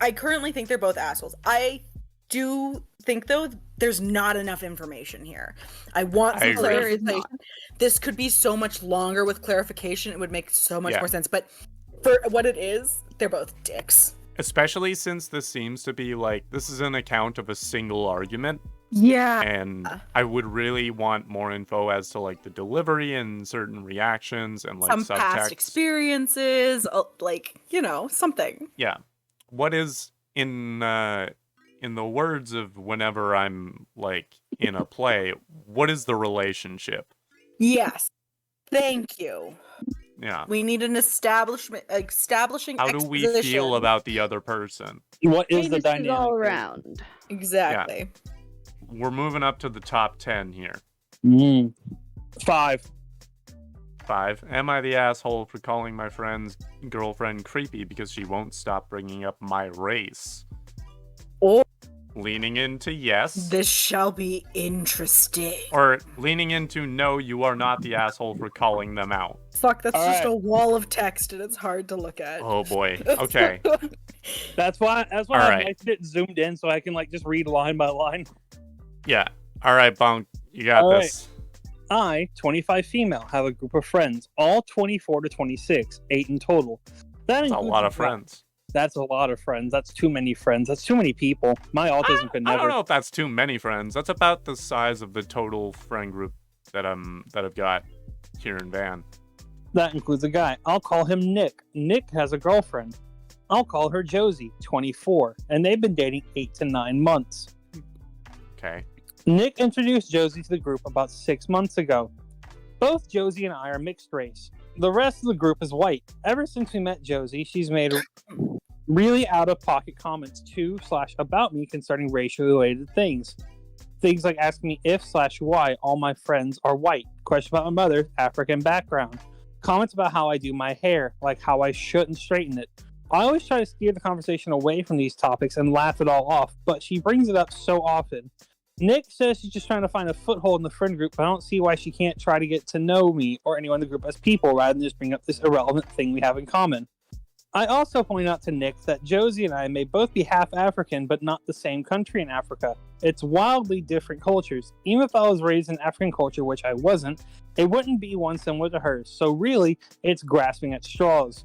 I currently think they're both assholes. I do think, though, there's not enough information here. I want some clarification. This could be so much longer with clarification. It would make so much more sense. But for what it is, they're both dicks. Especially since this seems to be, like, this is an account of a single argument. Yeah. And I would really want more info as to, like, the delivery and certain reactions and, like, some subtext. past experiences, like, you know, something. Yeah. What is in the words of whenever I'm, like, in a play, what is the relationship? Yes. Thank you. Yeah. We need an establishing How do we feel about the other person? What is the This dynamic? all around. Exactly. Yeah. We're moving up to the top 10 here. 5. 5. Am I the asshole for calling my friend's girlfriend creepy because she won't stop bringing up my race? Or leaning into yes. This shall be interesting. Or leaning into no, you are not the asshole for calling them out. Fuck, that's just a wall of text and it's hard to look at. Oh boy. Okay. That's why All I right. liked it zoomed in so I can, like, just read line by line. Yeah. All right, Bonk. You got All this. I, 25 female, have a group of friends, all 24 to 26, 8 in total. That That's a includes lot of friends. That's a lot of friends. That's too many friends. That's too many people. My autism could I never. don't know if that's too many friends. That's about the size of the total friend group that I've got here in Van. That includes a guy. I'll call him Nick. Nick has a girlfriend. I'll call her Josie, 24, and they've been dating 8 to 9 months. Okay. Nick introduced Josie to the group about 6 months ago. Both Josie and I are mixed race. The rest of the group is white. Ever since we met Josie, she's made really out-of-pocket comments to/about me concerning racially-related things. Things like asking me if/why all my friends are white. Question about my mother's African background. Comments about how I do my hair, like how I shouldn't straighten it. I always try to steer the conversation away from these topics and laugh it all off, but she brings it up so often. Nick says she's just trying to find a foothold in the friend group, but I don't see why she can't try to get to know me or anyone in the group as people rather than just bring up this irrelevant thing we have in common. I also point out to Nick that Josie and I may both be half African, but not the same country in Africa. It's wildly different cultures. Even if I was raised in African culture, which I wasn't, it wouldn't be one similar to hers. So really, it's grasping at straws.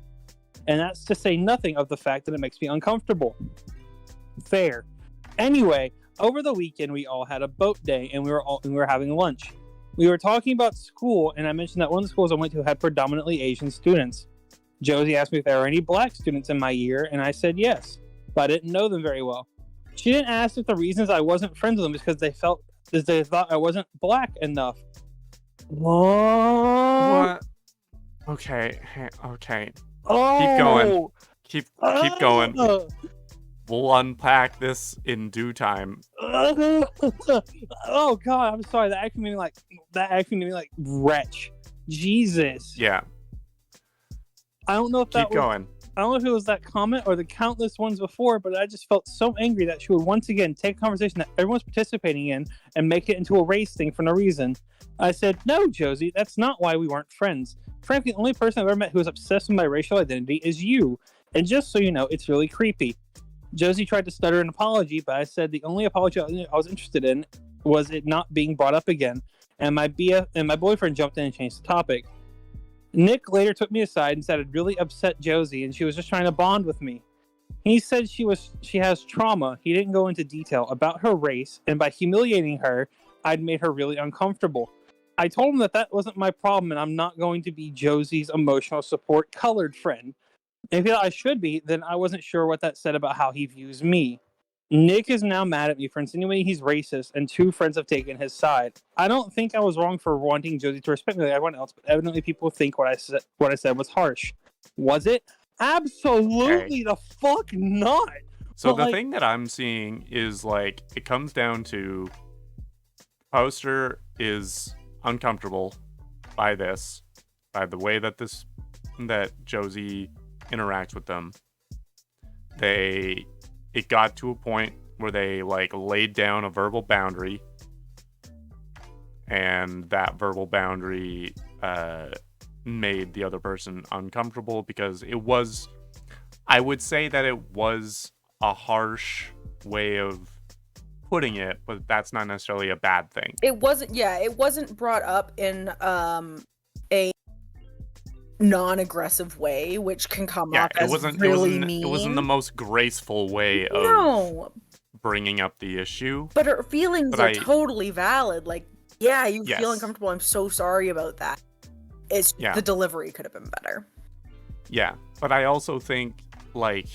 And that's to say nothing of the fact that it makes me uncomfortable. Fair. Anyway, over the weekend we all had a boat day and we were having lunch. We were talking about school and I mentioned that one of the schools I went to had predominantly Asian students. Josie asked me if there were any black students in my year and I said yes, but I didn't know them very well. She didn't ask if the reasons I wasn't friends with them is because they thought I wasn't black enough. What? Okay. Okay. Oh, Keep going. Keep going. We'll unpack this in due time. Oh God, I'm sorry. That actually made me like wretch. Jesus. Yeah. I don't know if Keep going. I don't know if it was that comment or the countless ones before, but I just felt so angry that she would once again take a conversation that everyone's participating in and make it into a race thing for no reason. I said, no, Josie, that's not why we weren't friends. Frankly, the only person I've ever met who is obsessed with my racial identity is you. And just so you know, it's really creepy. Josie tried to stutter an apology, but I said the only apology I was interested in was it not being brought up again. And my boyfriend jumped in and changed the topic. Nick later took me aside and said it really upset Josie and she was just trying to bond with me. He said she has trauma. He didn't go into detail about her race, and by humiliating her, I'd made her really uncomfortable. I told him that wasn't my problem and I'm not going to be Josie's emotional support colored friend. And if he thought I should be, then I wasn't sure what that said about how he views me. Nick is now mad at me for insinuating he's racist, and 2 friends have taken his side. I don't think I was wrong for wanting Josie to respect me like everyone else, but evidently people think what I said was harsh. Was it? Absolutely the fuck not. So but the thing that I'm seeing is like it comes down to poster is uncomfortable by the way that Josie interacts with them. It got to a point where they like laid down a verbal boundary, and that verbal boundary made the other person uncomfortable because I would say that it was a harsh way of putting it, but that's not necessarily a bad thing. It wasn't brought up in a non-aggressive way, which can come off as really mean. It wasn't the most graceful way of bringing up the issue. But her feelings are totally valid. Like, yeah, you feel uncomfortable. I'm so sorry about that. The delivery could have been better. Yeah, but I also think, like,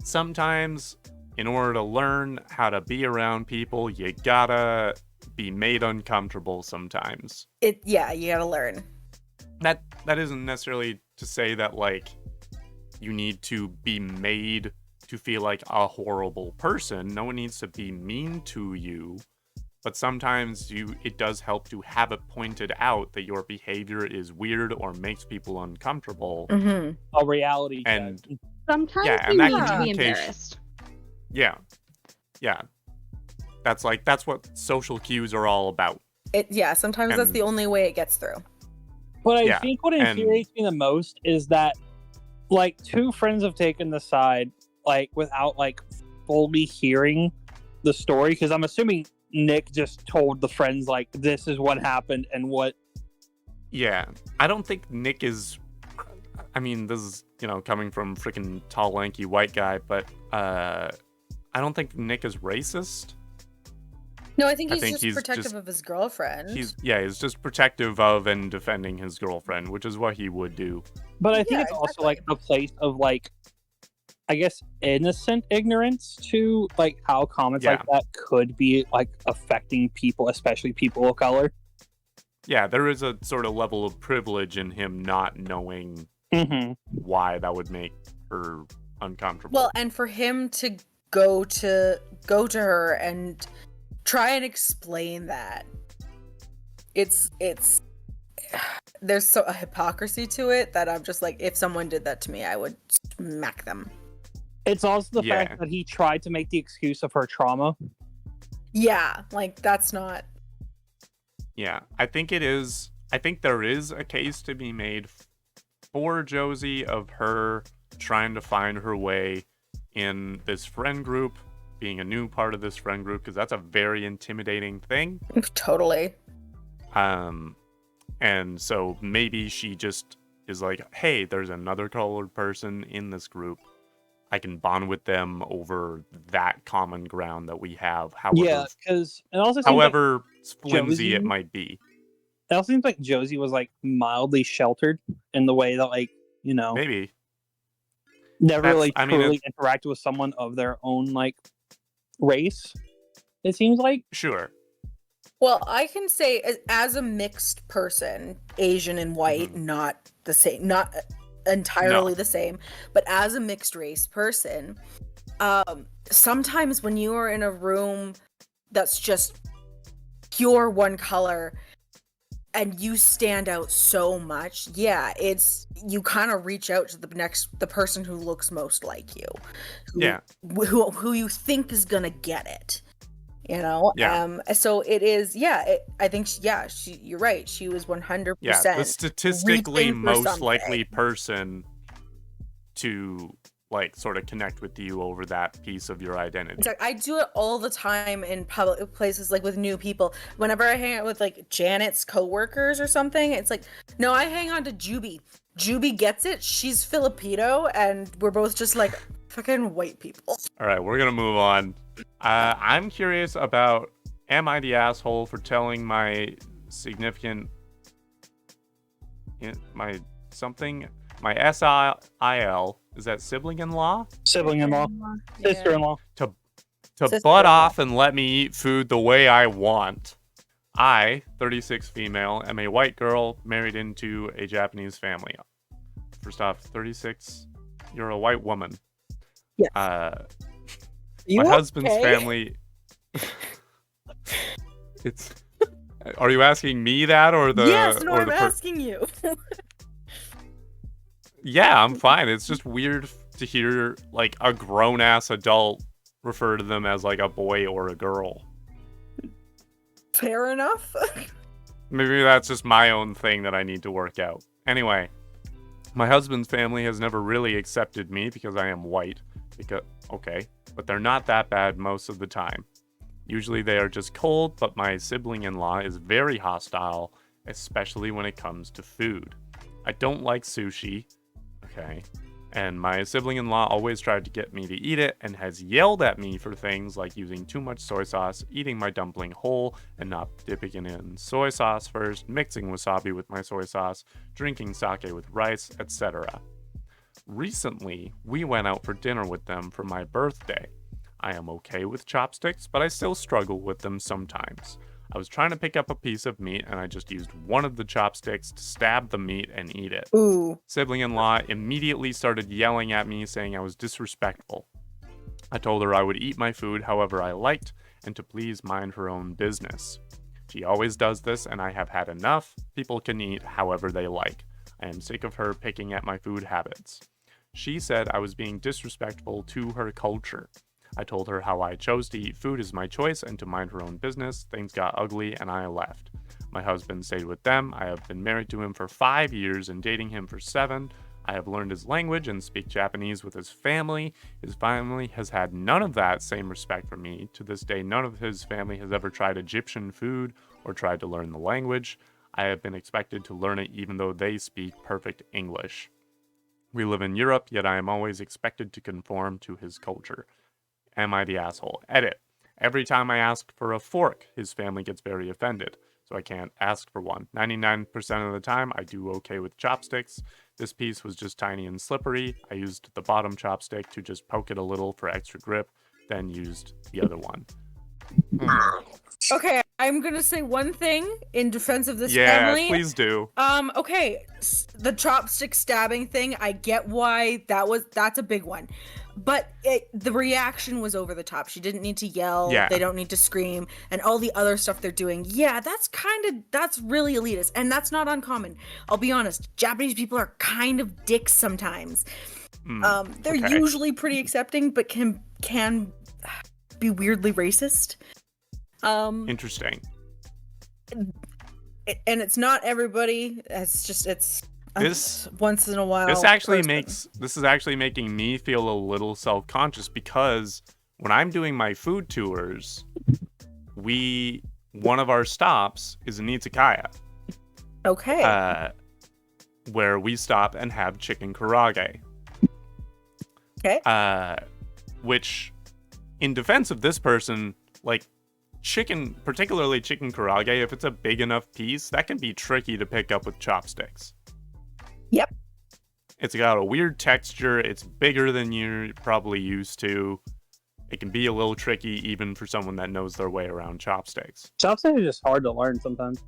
sometimes in order to learn how to be around people, you gotta be made uncomfortable sometimes. You gotta learn. That isn't necessarily to say that, like, you need to be made to feel like a horrible person. No one needs to be mean to you. But sometimes it does help to have it pointed out that your behavior is weird or makes people uncomfortable. Mm-hmm. A reality check. Sometimes you need to be embarrassed. Yeah. That's what social cues are all about. Sometimes that's the only way it gets through. But I think what infuriates me the most is that, like, 2 friends have taken the side, like, without, like, fully hearing the story, because I'm assuming Nick just told the friends, like, this is what happened and what. Yeah, I don't think Nick is. I mean, this is, coming from freaking tall, lanky white guy, but I don't think Nick is racist. No, I think he's think just he's protective just- of his girlfriend. He's just protective of and defending his girlfriend, which is what he would do. But I think Yeah, it's also exactly. like a place of like, I guess, innocent ignorance to like how comments like that could be like affecting people, especially people of color. Yeah, there is a sort of level of privilege in him not knowing why that would make her uncomfortable. Well, and for him to go to her and try and explain that, it's there's so a hypocrisy to it that I'm just like, if someone did that to me, I would smack them. It's also the fact that he tried to make the excuse of her trauma. Yeah, like that's not. Yeah, I think there is a case to be made for Josie of her trying to find her way in this friend group, being a new part of this friend group, because that's a very intimidating thing. Totally. And so maybe she just is like, hey, there's another colored person in this group. I can bond with them over that common ground that we have. However flimsy it might be. It also seems like Josie was like mildly sheltered in the way that, like, maybe never really truly interacted with someone of their own like race. It seems like. Sure. Well, I can say as a mixed person, Asian and white, not the same, not entirely the same, but as a mixed race person, sometimes when you are in a room that's just pure one color and you stand out so much, you kind of reach out to the person who looks most like you, who you think is gonna get it. So it is. I think. You're right. She was 100%. Yeah, the statistically most likely person to like sort of connect with you over that piece of your identity. Exactly. I do it all the time in public places, like with new people. Whenever I hang out with like Janet's coworkers or something, it's like, no, I hang on to Juby. Juby gets it. She's Filipino, and we're both just like fucking white people. All right, we're gonna move on. I'm curious about, am I the asshole for telling my significant, my SIL, is that sibling-in-law? Sibling-in-law. Sister-in-law. To butt off and let me eat food the way I want. I, 36 female, am a white girl married into a Japanese family. First off, 36, you're a white woman. Yes. My husband's family. It's. Are you asking me that or the? Yes, no, I'm asking you. Yeah, I'm fine. It's just weird to hear like a grown-ass adult refer to them as like a boy or a girl. Fair enough. Maybe that's just my own thing that I need to work out. Anyway, my husband's family has never really accepted me because I am white. But they're not that bad most of the time. Usually they are just cold, but my sibling-in-law is very hostile, especially when it comes to food. I don't like sushi, and my sibling-in-law always tried to get me to eat it and has yelled at me for things like using too much soy sauce, eating my dumpling whole and not dipping it in soy sauce first, mixing wasabi with my soy sauce, drinking sake with rice, etc. Recently, we went out for dinner with them for my birthday. I am okay with chopsticks, but I still struggle with them sometimes. I was trying to pick up a piece of meat and I just used one of the chopsticks to stab the meat and eat it. Ooh. Sibling-in-law immediately started yelling at me, saying I was disrespectful. I told her I would eat my food however I liked and to please mind her own business. She always does this and I have had enough. People can eat however they like. I am sick of her picking at my food habits. She said I was being disrespectful to her culture. I told her how I chose to eat food as my choice and to mind her own business. Things got ugly and I left. My husband stayed with them. I have been married to him for 5 years and dating him for 7. I have learned his language and speak Japanese with his family. His family has had none of that same respect for me. To this day, none of his family has ever tried Egyptian food or tried to learn the language. I have been expected to learn it even though they speak perfect English. We live in Europe, yet I am always expected to conform to his culture. Am I the asshole? Edit. Every time I ask for a fork, his family gets very offended, so I can't ask for one. 99% of the time, I do okay with chopsticks. This piece was just tiny and slippery. I used the bottom chopstick to just poke it a little for extra grip, then used the other one. Okay, I'm gonna say one thing in defense of this Yeah, family. please do. Okay, the chopstick stabbing thing, I get why that's a big one. But the reaction was over the top. She didn't need to yell. Yeah. They don't need to scream. And all the other stuff they're doing. Yeah, that's really elitist. And that's not uncommon. I'll be honest. Japanese people are kind of dicks sometimes. They're okay. usually pretty accepting, but can be weirdly racist. Interesting. And it's not everybody. It's This once in a while. This is actually making me feel a little self-conscious because when I'm doing my food tours, one of our stops is in Izakaya. Okay. Where we stop and have chicken karage. Okay. Which, in defense of this person, like chicken, particularly chicken karage, if it's a big enough piece, that can be tricky to pick up with chopsticks. Yep. It's got a weird texture. It's bigger than you're probably used to. It can be a little tricky even for someone that knows their way around chopsticks. Chopsticks are just hard to learn sometimes.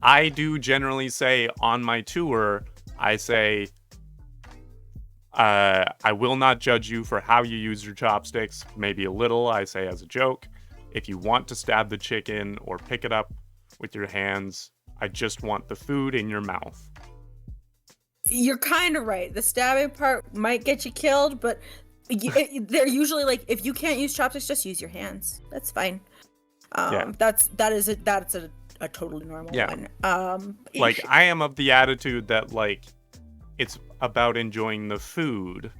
I do generally say on my tour, I say, I will not judge you for how you use your chopsticks. Maybe a little, I say as a joke. If you want to stab the chicken or pick it up with your hands, I just want the food in your mouth. You're kind of right. The stabbing part might get you killed, but they're usually like, if you can't use chopsticks, just use your hands. That's fine. That's a totally normal one. Like, I am of the attitude that, like, it's about enjoying the food.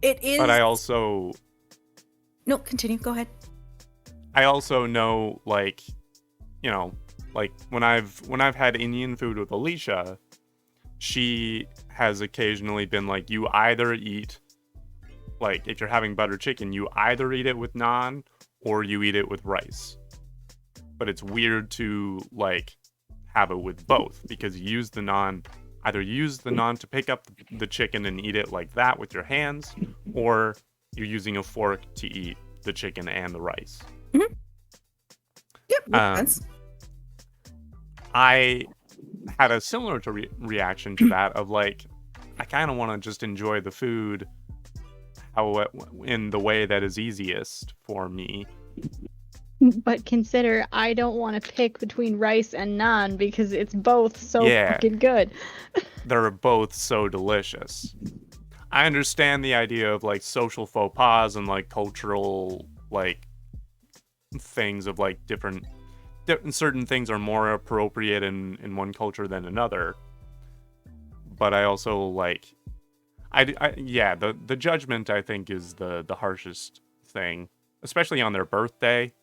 It is. But I also... No, continue. Go ahead. I also know, like, you know, like, when I've had Indian food with Alicia, she has occasionally been like, you either eat, like, if you're having butter chicken, you either eat it with naan or you eat it with rice. But it's weird to, like, have it with both because you use the naan, either use the naan to pick up the chicken and eat it like that with your hands, or you're using a fork to eat the chicken and the rice. Mm-hmm. Yep, makes sense. I had a similar reaction to that of like, I kind of want to just enjoy the food in the way that is easiest for me. But consider, I don't want to pick between rice and naan because it's both so fucking good. They're both so delicious. I understand the idea of like social faux pas and like cultural like things of like different certain things are more appropriate in one culture than another. But I also like the judgment I think is the harshest thing, especially on their birthday.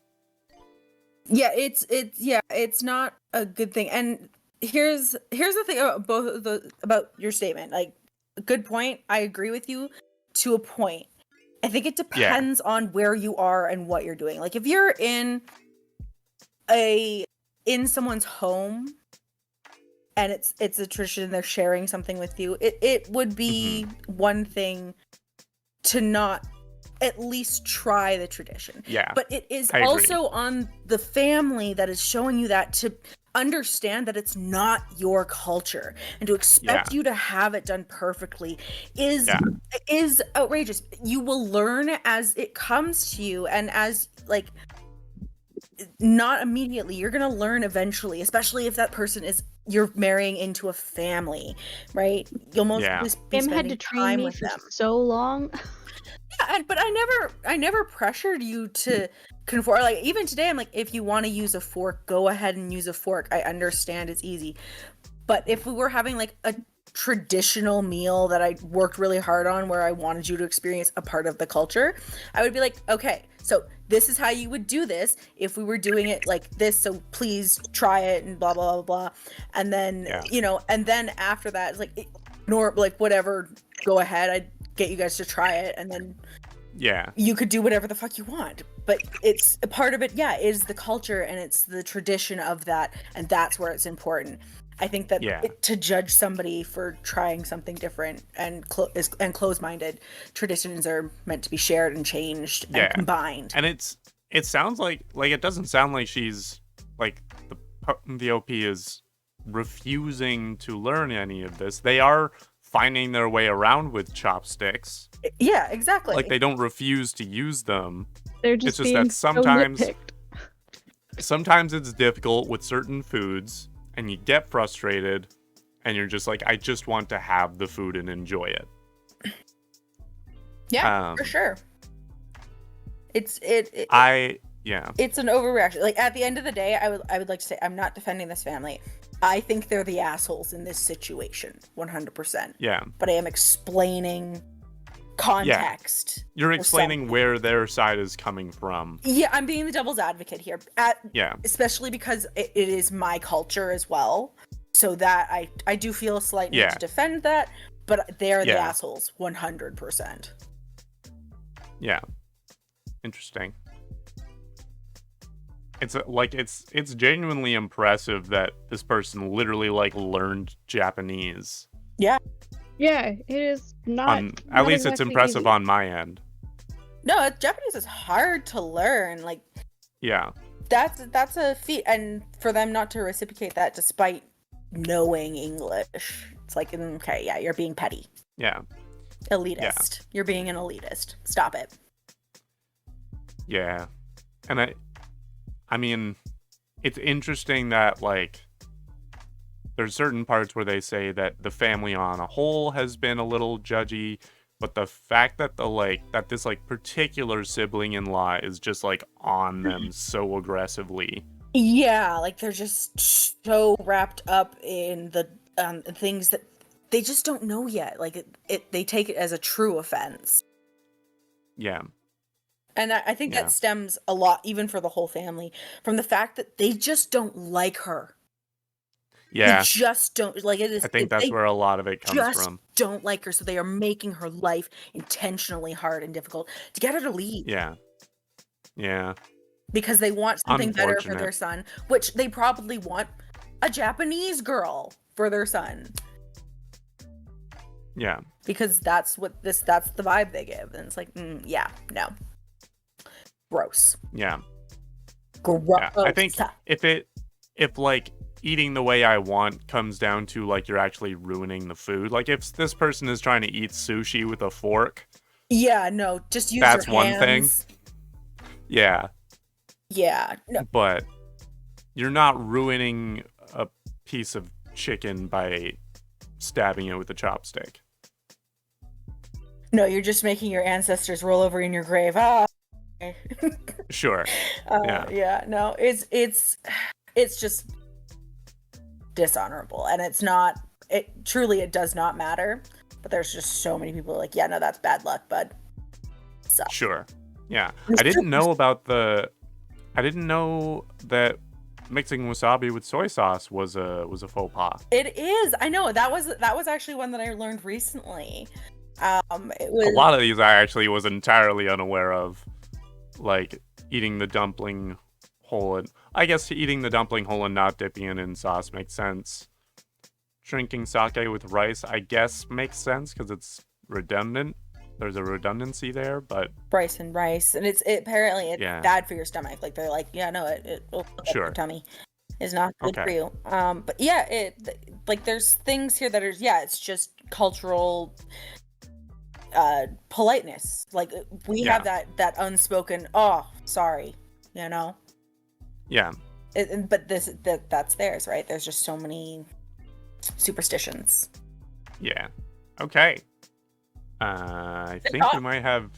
Yeah, it's not a good thing. And here's the thing about about your statement. Like, good point. I agree with you to a point. I think it depends on where you are and what you're doing. Like, if you're in someone's home and it's a tradition, they're sharing something with you, it would be one thing to not at least try the tradition. Yeah. But it is also on the family that is showing you that to understand that it's not your culture, and to expect you to have it done perfectly is outrageous. You will learn as it comes to you, and as like not immediately, you're gonna learn eventually, especially if that person is you're marrying into a family, right? You'll most be had to train me for so long. Yeah, but I never pressured you to conform. Like, even today, I'm like, if you want to use a fork, go ahead and use a fork. I understand it's easy. But if we were having like traditional meal that I worked really hard on where I wanted you to experience a part of the culture, I would be like, okay, so this is how you would do this if we were doing it like this, so please try it and blah blah blah blah. And then and then after that it's like whatever, go ahead, I'd get you guys to try it, and then you could do whatever the fuck you want. But it's a part of it, is the culture and it's the tradition of that, and that's where it's important. I think that to judge somebody for trying something different and closed-minded, traditions are meant to be shared and changed and combined. And it sounds like it doesn't sound like she's like the OP is refusing to learn any of this. They are finding their way around with chopsticks. Yeah, exactly. Like they don't refuse to use them. They're just it's just being that sometimes so nitpicked. sometimes it's difficult with certain foods, and you get frustrated, and you're just like, I just want to have the food and enjoy it. Yeah, for sure. It's an overreaction. Like at the end of the day, I would like to say I'm not defending this family. I think they're the assholes in this situation, 100%. Yeah. But I am explaining context. You're explaining where their side is coming from. Yeah, I'm being the devil's advocate here. Especially because it is my culture as well. So that I do feel a slight need to defend that, but they're the assholes, 100%. Yeah. Interesting. It's genuinely impressive that this person literally learned Japanese. Yeah. Yeah, it is not. At least it's impressive on my end. No, Japanese is hard to learn. That's a feat, and for them not to reciprocate that despite knowing English, it's like, okay, you're being petty. Yeah. Elitist. Yeah. You're being an elitist. Stop it. Yeah. And I mean, it's interesting that, there's certain parts where they say that the family on a whole has been a little judgy, but the fact that that this, particular sibling-in-law is just, on them so aggressively. Yeah, they're just so wrapped up in the things that they just don't know yet. They take it as a true offense. Yeah. And I think that stems a lot, even for the whole family, from the fact that they just don't like her. Yeah. They just don't it is. I think that's where a lot of it comes from. Don't like her, so they are making her life intentionally hard and difficult to get her to leave. Yeah. Yeah. Because they want something better for their son, which they probably want a Japanese girl for their son. Yeah. Because that's the vibe they give. And it's no. Gross. Yeah. Gross. Yeah. I think if eating the way I want comes down to you're actually ruining the food. If this person is trying to eat sushi with a fork. Yeah, no, just use that's your hands. One thing. Yeah. Yeah. No. But you're not ruining a piece of chicken by stabbing it with a chopstick. No, you're just making your ancestors roll over in your grave. Ah. Sure. Yeah. No, it's just dishonorable, and it's not. It does not matter. But there's just so many people no, that's bad luck, bud. So. Sure. Yeah. I didn't know that mixing wasabi with soy sauce was a faux pas. It is. I know. That was actually one that I learned recently. It was a lot of these I actually was entirely unaware of. Eating the dumpling whole, and I guess eating the dumpling whole and not dipping it in sauce makes sense. Drinking sake with rice, I guess, makes sense because it's redundant. There's a redundancy there, but rice, and it's apparently bad for your stomach. They're it will fuck up your tummy. It's not good for you. But yeah, there's things here that are it's just cultural politeness. We have that unspoken sorry, Yeah. But that's theirs, right? There's just so many superstitions. Yeah. Okay. I think we might have.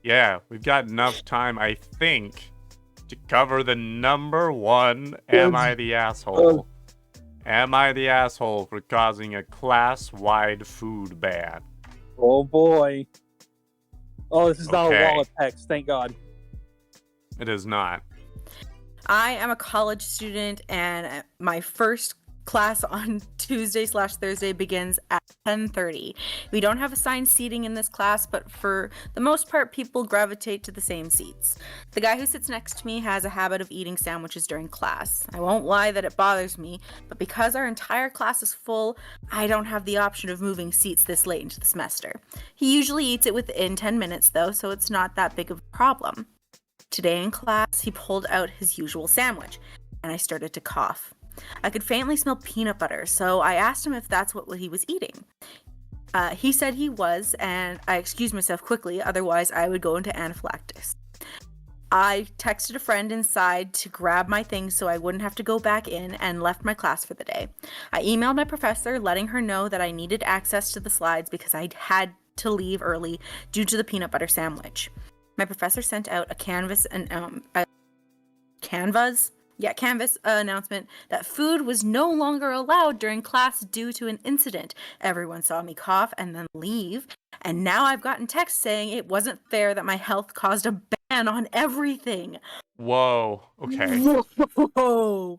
Yeah, we've got enough time, I think, to cover the number one. Am I the asshole? Am I the asshole for causing a class-wide food ban? Oh boy. Oh, this is not a Okay. wall of text, thank God. It is not. I am a college student, and my first class on Tuesday/Thursday begins at 10:30. We don't have assigned seating in this class, but for the most part, people gravitate to the same seats. The guy who sits next to me has a habit of eating sandwiches during class. I won't lie that it bothers me, but because our entire class is full, I don't have the option of moving seats this late into the semester. He usually eats it within 10 minutes, though, so it's not that big of a problem. Today in class, he pulled out his usual sandwich, and I started to cough. I could faintly smell peanut butter, so I asked him if that's what he was eating. He said he was, and I excused myself quickly, otherwise I would go into anaphylaxis. I texted a friend inside to grab my things so I wouldn't have to go back in, and left my class for the day. I emailed my professor, letting her know that I needed access to the slides because I had to leave early due to the peanut butter sandwich. My professor sent out a Canvas announcement that food was no longer allowed during class due to an incident. Everyone saw me cough and then leave, and now I've gotten texts saying it wasn't fair that my health caused a ban on everything. Whoa. Okay. Whoa.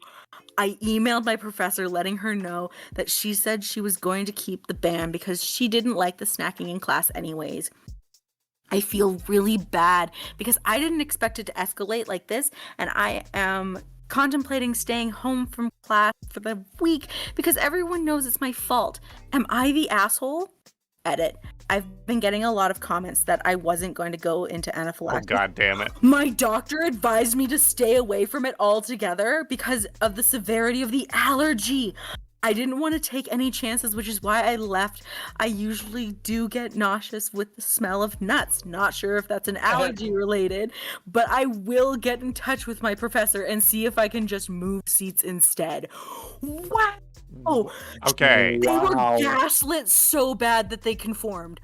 I emailed my professor letting her know that she said she was going to keep the ban because she didn't like the snacking in class anyways. I feel really bad because I didn't expect it to escalate like this, and I am contemplating staying home from class for the week because everyone knows it's my fault. Am I the asshole? Edit. I've been getting a lot of comments that I wasn't going to go into Oh, anaphylaxis. God damn it. My doctor advised me to stay away from it altogether because of the severity of the allergy. I didn't want to take any chances, which is why I left. I usually do get nauseous with the smell of nuts. Not sure if that's an allergy related, but I will get in touch with my professor and see if I can just move seats instead. Wow. Okay. They were Wow. gaslit so bad that they conformed.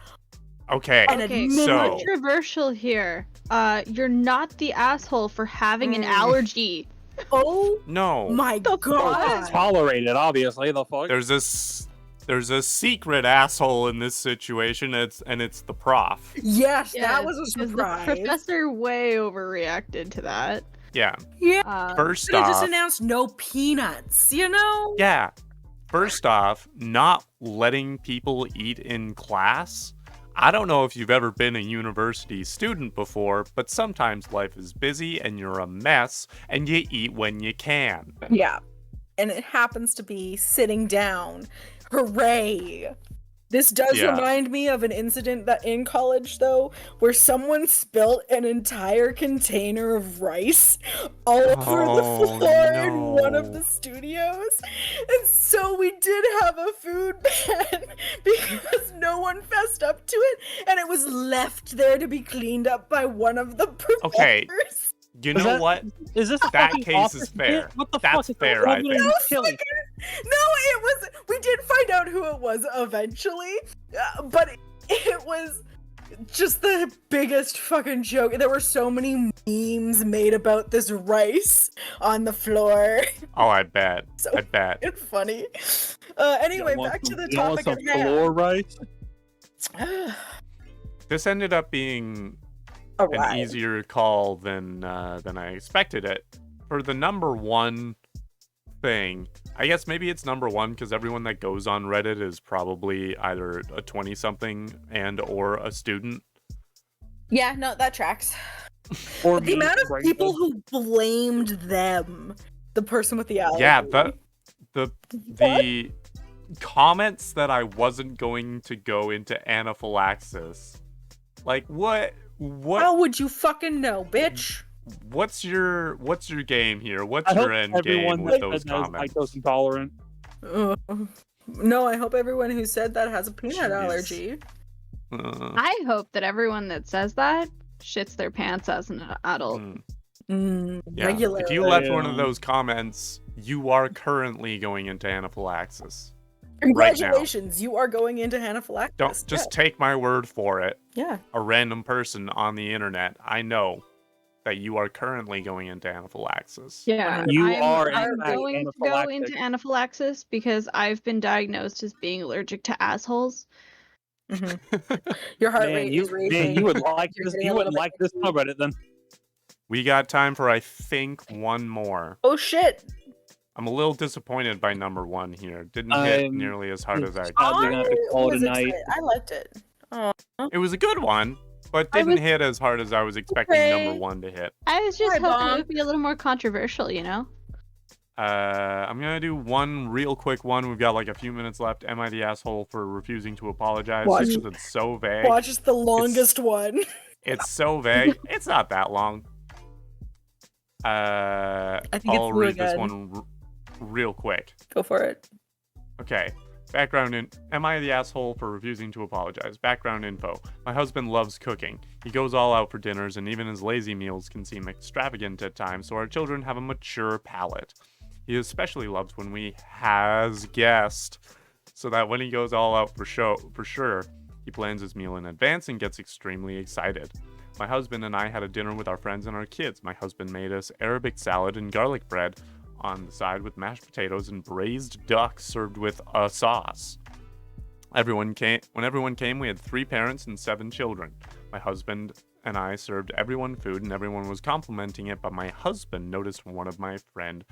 Okay. And Okay, admitted so- it. controversial here. You're not the asshole for having an allergy. Oh No. my The god. fuck? Tolerated, obviously, the fuck. There's a secret asshole in this situation, and it's the prof. Yes, Yeah, that was a because surprise. the professor way overreacted to that. Yeah. First Should have just off, announced no peanuts, you know? yeah. First off, not letting people eat in class. I don't know if you've ever been a university student before, but sometimes life is busy and you're a mess and you eat when you can. Yeah. And it happens to be sitting down. Hooray. This does Yeah. remind me of an incident that in college, though, where someone spilt an entire container of rice all over the Oh, floor in one of no. the studios. And so we did have a food ban because no one fessed up to it, and it was left there to be cleaned up by one of the professors. Okay. You Is know that- what? Is this a That fucking case office is fair. bit? What the That's fuck? Is fair, I opening think. chili? No, it was. We did find out who it was eventually, but it was just the biggest fucking joke. There were so many memes made about this rice on the floor. Oh, I bet. So I bet. It's funny. Anyway, back to the topic at Floor rice? hand. This ended up being All an right. easier call than I expected it. For the number one thing, I guess maybe it's number one because everyone that goes on Reddit is probably either a 20-something and or a student. Yeah, no, that tracks. Or The me, amount of right? people who blamed them, the person with the allergy. Yeah, the comments that I wasn't going to go into anaphylaxis. Like what How would you fucking know, bitch? what's your game here? What's I hope your end everyone game that with those said that is comments? lactose intolerant. No, I hope everyone who said that has a peanut Jeez. allergy. I hope that everyone that says that shits their pants as an adult. Yeah. Regular. If you left one of those comments, you are currently going into anaphylaxis. Congratulations, you are going into anaphylaxis. Don't just take my word for it. Yeah. A random person on the internet, I know that you are currently going into anaphylaxis. Yeah, You I'm, are, in I'm fact, going to go anaphylactic. into anaphylaxis because I've been diagnosed as being allergic to assholes. Your heart Man, rate you is racing. you would like You're this. getting You a would little bit like this itchy. subreddit then. We got time for, I think, one more. Oh shit! I'm a little disappointed by number 1 here. Didn't hit I'm nearly as hard as I sadly gonna have to call it a was night. excited. I liked it. Oh, It was a good one, but I didn't was- hit as hard as I was expecting Okay. number 1 to hit. I was just Hi, hoping it Bonk. would be a little more controversial, you know? I'm gonna do one real quick one. We've got like a few minutes left. Am I the asshole for refusing to apologize? Watch- Because it's so vague. watch is the longest one. It's so vague. It's not that long. think I'll it's read really this good. one real quick. Go for it. Okay. Background in Am I the asshole for refusing to apologize? Background info. My husband loves cooking. He goes all out for dinners, and even his lazy meals can seem extravagant at times, so our children have a mature palate. He especially loves when we has guest, so that when he goes all out for sure, he plans his meal in advance and gets extremely excited. My husband and I had a dinner with our friends and our kids. My husband made us Arabic salad and garlic bread on the side with mashed potatoes and braised duck served with a sauce. When everyone came, we had 3 parents and 7 children. My husband and I served everyone food and everyone was complimenting it, but my husband noticed one of my friend,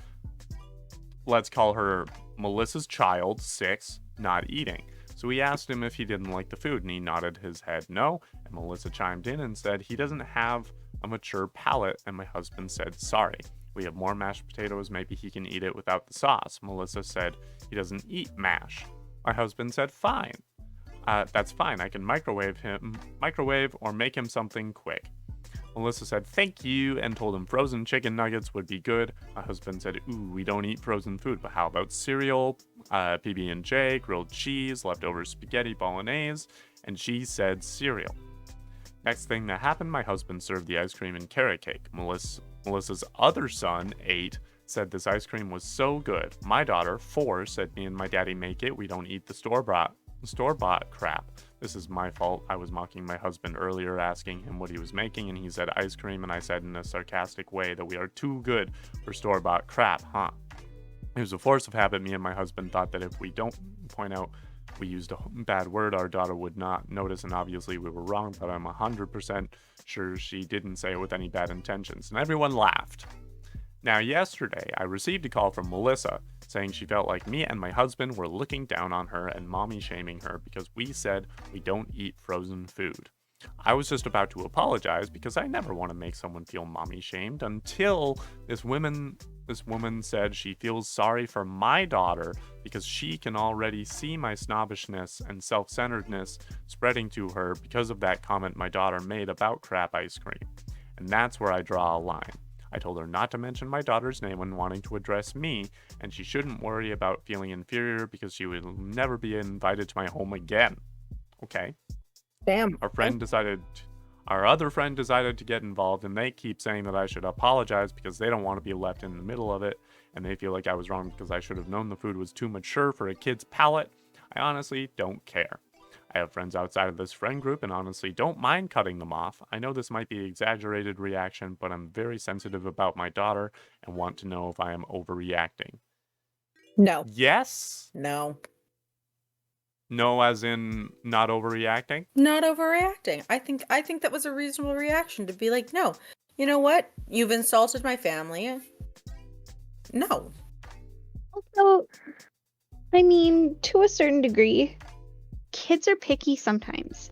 let's call her Melissa's child, 6, not eating. So we asked him if he didn't like the food, and he nodded his head no, and Melissa chimed in and said he doesn't have a mature palate, and my husband said sorry. We have more mashed potatoes, maybe he can eat it without the sauce. Melissa said he doesn't eat mash. My husband said fine. That's fine, I can microwave or make him something quick. Melissa said thank you and told him frozen chicken nuggets would be good. My husband said, ooh, we don't eat frozen food, but how about cereal, PB&J, grilled cheese, leftover spaghetti bolognese, and she said cereal. Next thing that happened, my husband served the ice cream and carrot cake. Melissa's other son, 8, said this ice cream was so good. My daughter, 4, said me and my daddy make it. We don't eat the store-bought crap. This is my fault. I was mocking my husband earlier, asking him what he was making, and he said ice cream, and I said in a sarcastic way that we are too good for store-bought crap, huh? It was a force of habit. Me and my husband thought that if we don't point out we used a bad word, our daughter would not notice, and obviously we were wrong, but I'm 100% sure she didn't say it with any bad intentions, and everyone laughed. Now, yesterday, I received a call from Melissa saying she felt like me and my husband were looking down on her and mommy shaming her because we said we don't eat frozen food. I was just about to apologize because I never want to make someone feel mommy shamed until this woman said she feels sorry for my daughter because she can already see my snobbishness and self-centeredness spreading to her because of that comment my daughter made about crap ice cream. And that's where I draw a line. I told her not to mention my daughter's name when wanting to address me, and she shouldn't worry about feeling inferior because she will never be invited to my home again. Okay. Damn. Our other friend decided to get involved, and they keep saying that I should apologize because they don't want to be left in the middle of it, and they feel like I was wrong because I should have known the food was too mature for a kid's palate. I honestly don't care. I have friends outside of this friend group and honestly don't mind cutting them off. I know this might be an exaggerated reaction, but I'm very sensitive about my daughter and want to know if I am overreacting. No. Yes? No. No, as in not overreacting? Not overreacting. I think that was a reasonable reaction to be like, no. You know what? You've insulted my family. No. Also, I mean, to a certain degree, kids are picky sometimes.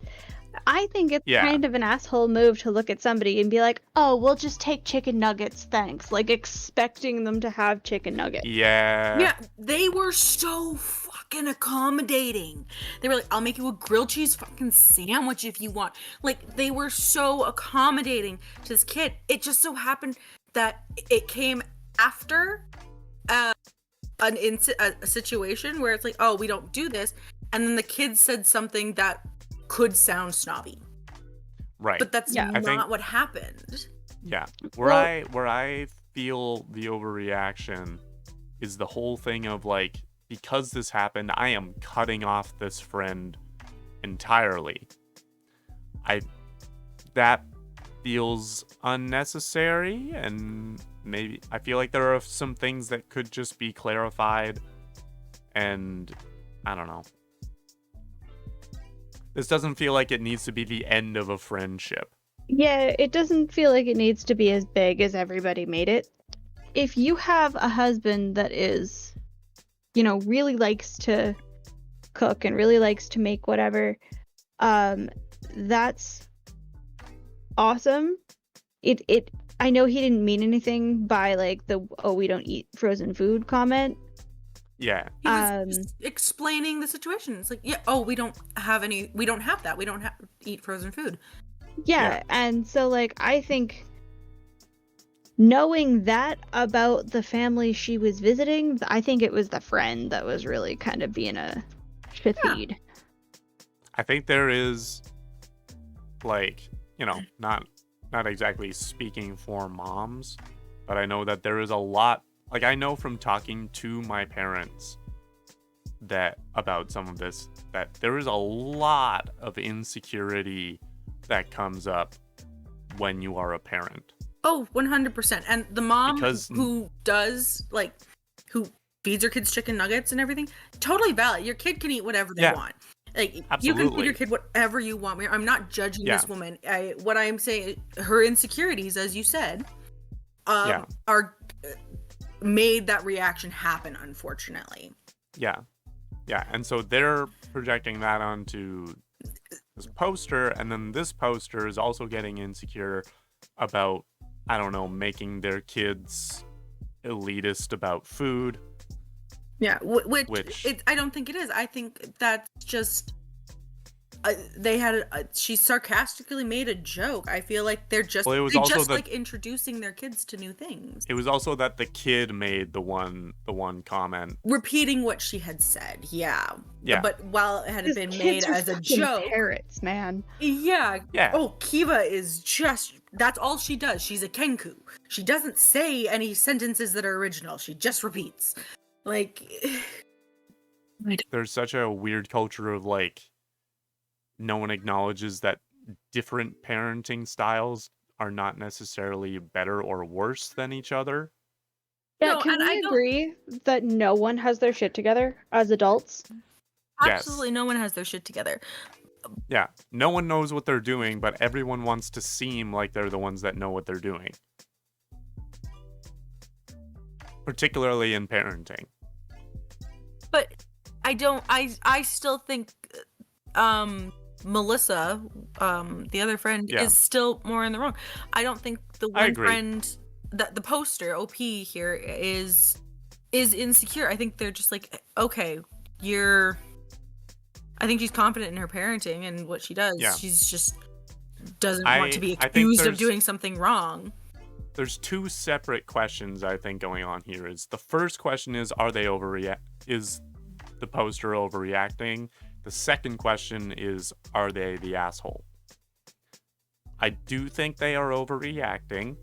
I think it's kind of an asshole move to look at somebody and be like, oh, we'll just take chicken nuggets, thanks. Like, expecting them to have chicken nuggets. Yeah. Yeah, they were so fucking accommodating. They were like, I'll make you a grilled cheese fucking sandwich if you want. Like, they were so accommodating to this kid. It just so happened that it came after a situation where it's like, oh, we don't do this. And then the kid said something that Could sound snobby. Right. But that's not what happened. Yeah. Where I feel the overreaction is the whole thing of like, because this happened, I am cutting off this friend entirely. That feels unnecessary, and maybe I feel like there are some things that could just be clarified, and I don't know. This doesn't feel like it needs to be the end of a friendship. Yeah, it doesn't feel like it needs to be as big as everybody made it. If you have a husband that is, really likes to cook and really likes to make whatever, that's awesome. I know he didn't mean anything by like the we don't eat frozen food comment. Yeah. He was just explaining the situation. It's like, we don't have that. We don't eat frozen food. Yeah, and so like I think knowing that about the family she was visiting, I think it was the friend that was really kind of being a shitfeed. I think there is, like, not exactly speaking for moms, but I know that there is a lot, like, I know from talking to my parents that about some of this, that there is a lot of insecurity that comes up when you are a parent. Oh, 100%. And the mom Because- who does, like, who feeds her kids chicken nuggets and everything, totally valid. Your kid can eat whatever they want. Like, you can Absolutely. feed your kid whatever you want. I'm not judging this woman. What I'm saying, her insecurities, as you said, are made that reaction happen, unfortunately. Yeah. And so they're projecting that onto this poster, and then this poster is also getting insecure about, I don't know, making their kids elitist about food. Yeah, which I don't think it is. I think that's just she sarcastically made a joke. I feel like they're just like introducing their kids to new things. It was also that the kid made the one comment repeating what she had said. Yeah. But while it had been made as a joke, parrots, man. Yeah. Oh, Kiva is just, that's all she does. She's a kenku. She doesn't say any sentences that are original. She just repeats. Like, there's such a weird culture of, like, no one acknowledges that different parenting styles are not necessarily better or worse than each other. Yeah, can we agree that no one has their shit together as adults? Absolutely, no one has their shit together. Yeah, no one knows what they're doing, but everyone wants to seem like they're the ones that know what they're doing. Particularly in parenting. But I still think Melissa, the other friend, is still more in the wrong. I don't think the one friend, that the poster OP here is insecure. I think they're just like, okay, I think she's confident in her parenting and what she does. Yeah. She's just doesn't want to be accused of doing something wrong. There's two separate questions I think going on here. Is the first question is, are they is the poster overreacting? The second question is, are they the asshole? I do think they are overreacting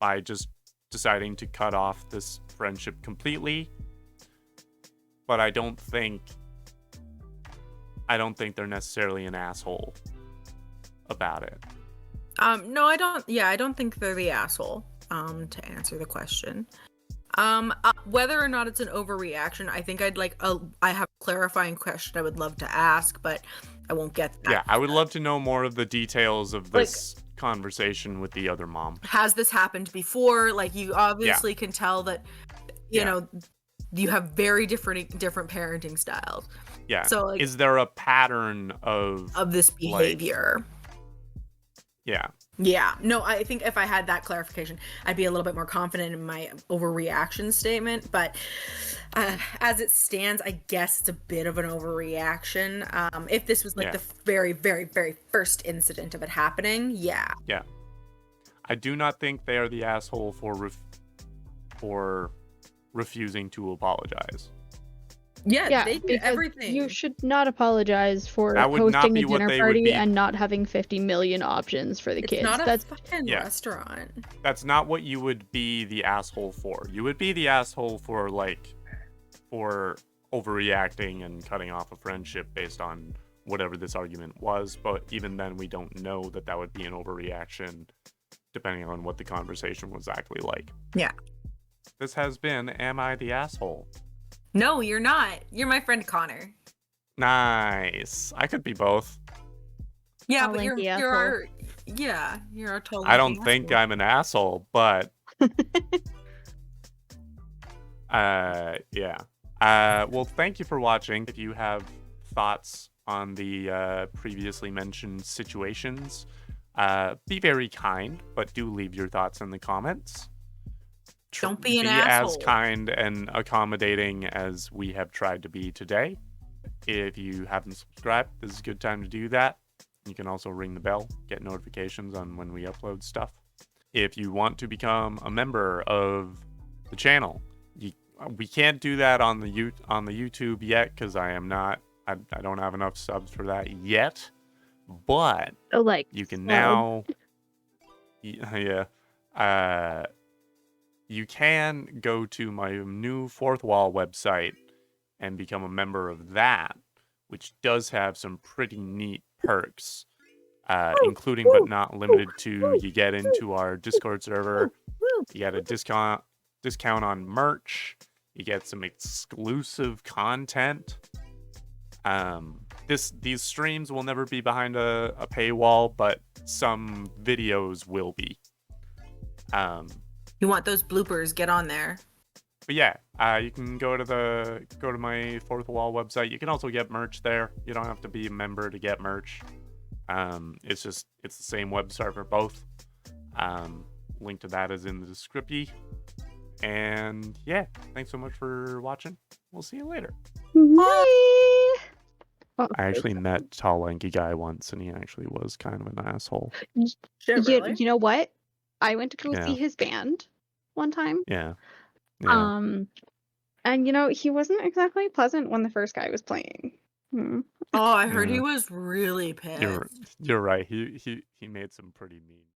by just deciding to cut off this friendship completely. But I don't think they're necessarily an asshole about it. No, I don't. Yeah, I don't think they're the asshole. To answer the question, whether or not it's an overreaction, I think I have a clarifying question I would love to ask, but I won't get that. Yeah, I would love to know more of the details of this conversation with the other mom. Has this happened before? Like, you obviously can tell that, you know, you have very different parenting styles. Yeah. So, like, is there a pattern of this behavior? Yeah. No, I think if I had that clarification, I'd be a little bit more confident in my overreaction statement. But as it stands, I guess it's a bit of an overreaction. If this was the very, very, very first incident of it happening, yeah. I do not think they are the asshole for refusing to apologize. Yeah, they did everything. You should not apologize for hosting a dinner party and not having 50 million options for the kids. It's not a fucking restaurant. That's not what you would be the asshole for. You would be the asshole for overreacting and cutting off a friendship based on whatever this argument was, but even then we don't know that that would be an overreaction depending on what the conversation was actually like. Yeah. This has been Am I the Asshole? No, you're not. You're my friend Connor. Nice. I could be both. Yeah, Tall, but lanky you're our you're our tall. I don't think I'm an asshole, but yeah. Well, thank you for watching. If you have thoughts on the previously mentioned situations, be very kind, but do leave your thoughts in the comments. Don't be an as asshole. kind and accommodating as we have tried to be today. If you haven't subscribed, this is a good time to do that. You can also ring the bell, get notifications on when we upload stuff. If you want to become a member of the channel, we can't do that on the YouTube yet because I don't have enough subs for that yet. But you can now, yeah, you can go to my new Fourth Wall website and become a member of that, which does have some pretty neat perks, including but not limited to, you get into our Discord server, you get a discount on merch, you get some exclusive content. These streams will never be behind a paywall, but some videos will be. You want those bloopers? Get on there. But yeah, you can go to my Fourth Wall website. You can also get merch there. You don't have to be a member to get merch. It's the same website for both. Link to that is in the description. And yeah, thanks so much for watching. We'll see you later. Bye. I actually met Tall Lanky guy once, and he actually was kind of an asshole. Shit, really? You know what? I went to go Yeah. see his band one time. Yeah. And he wasn't exactly pleasant when the first guy was playing. Oh, I heard Yeah. he was really pissed. You're right. He made some pretty mean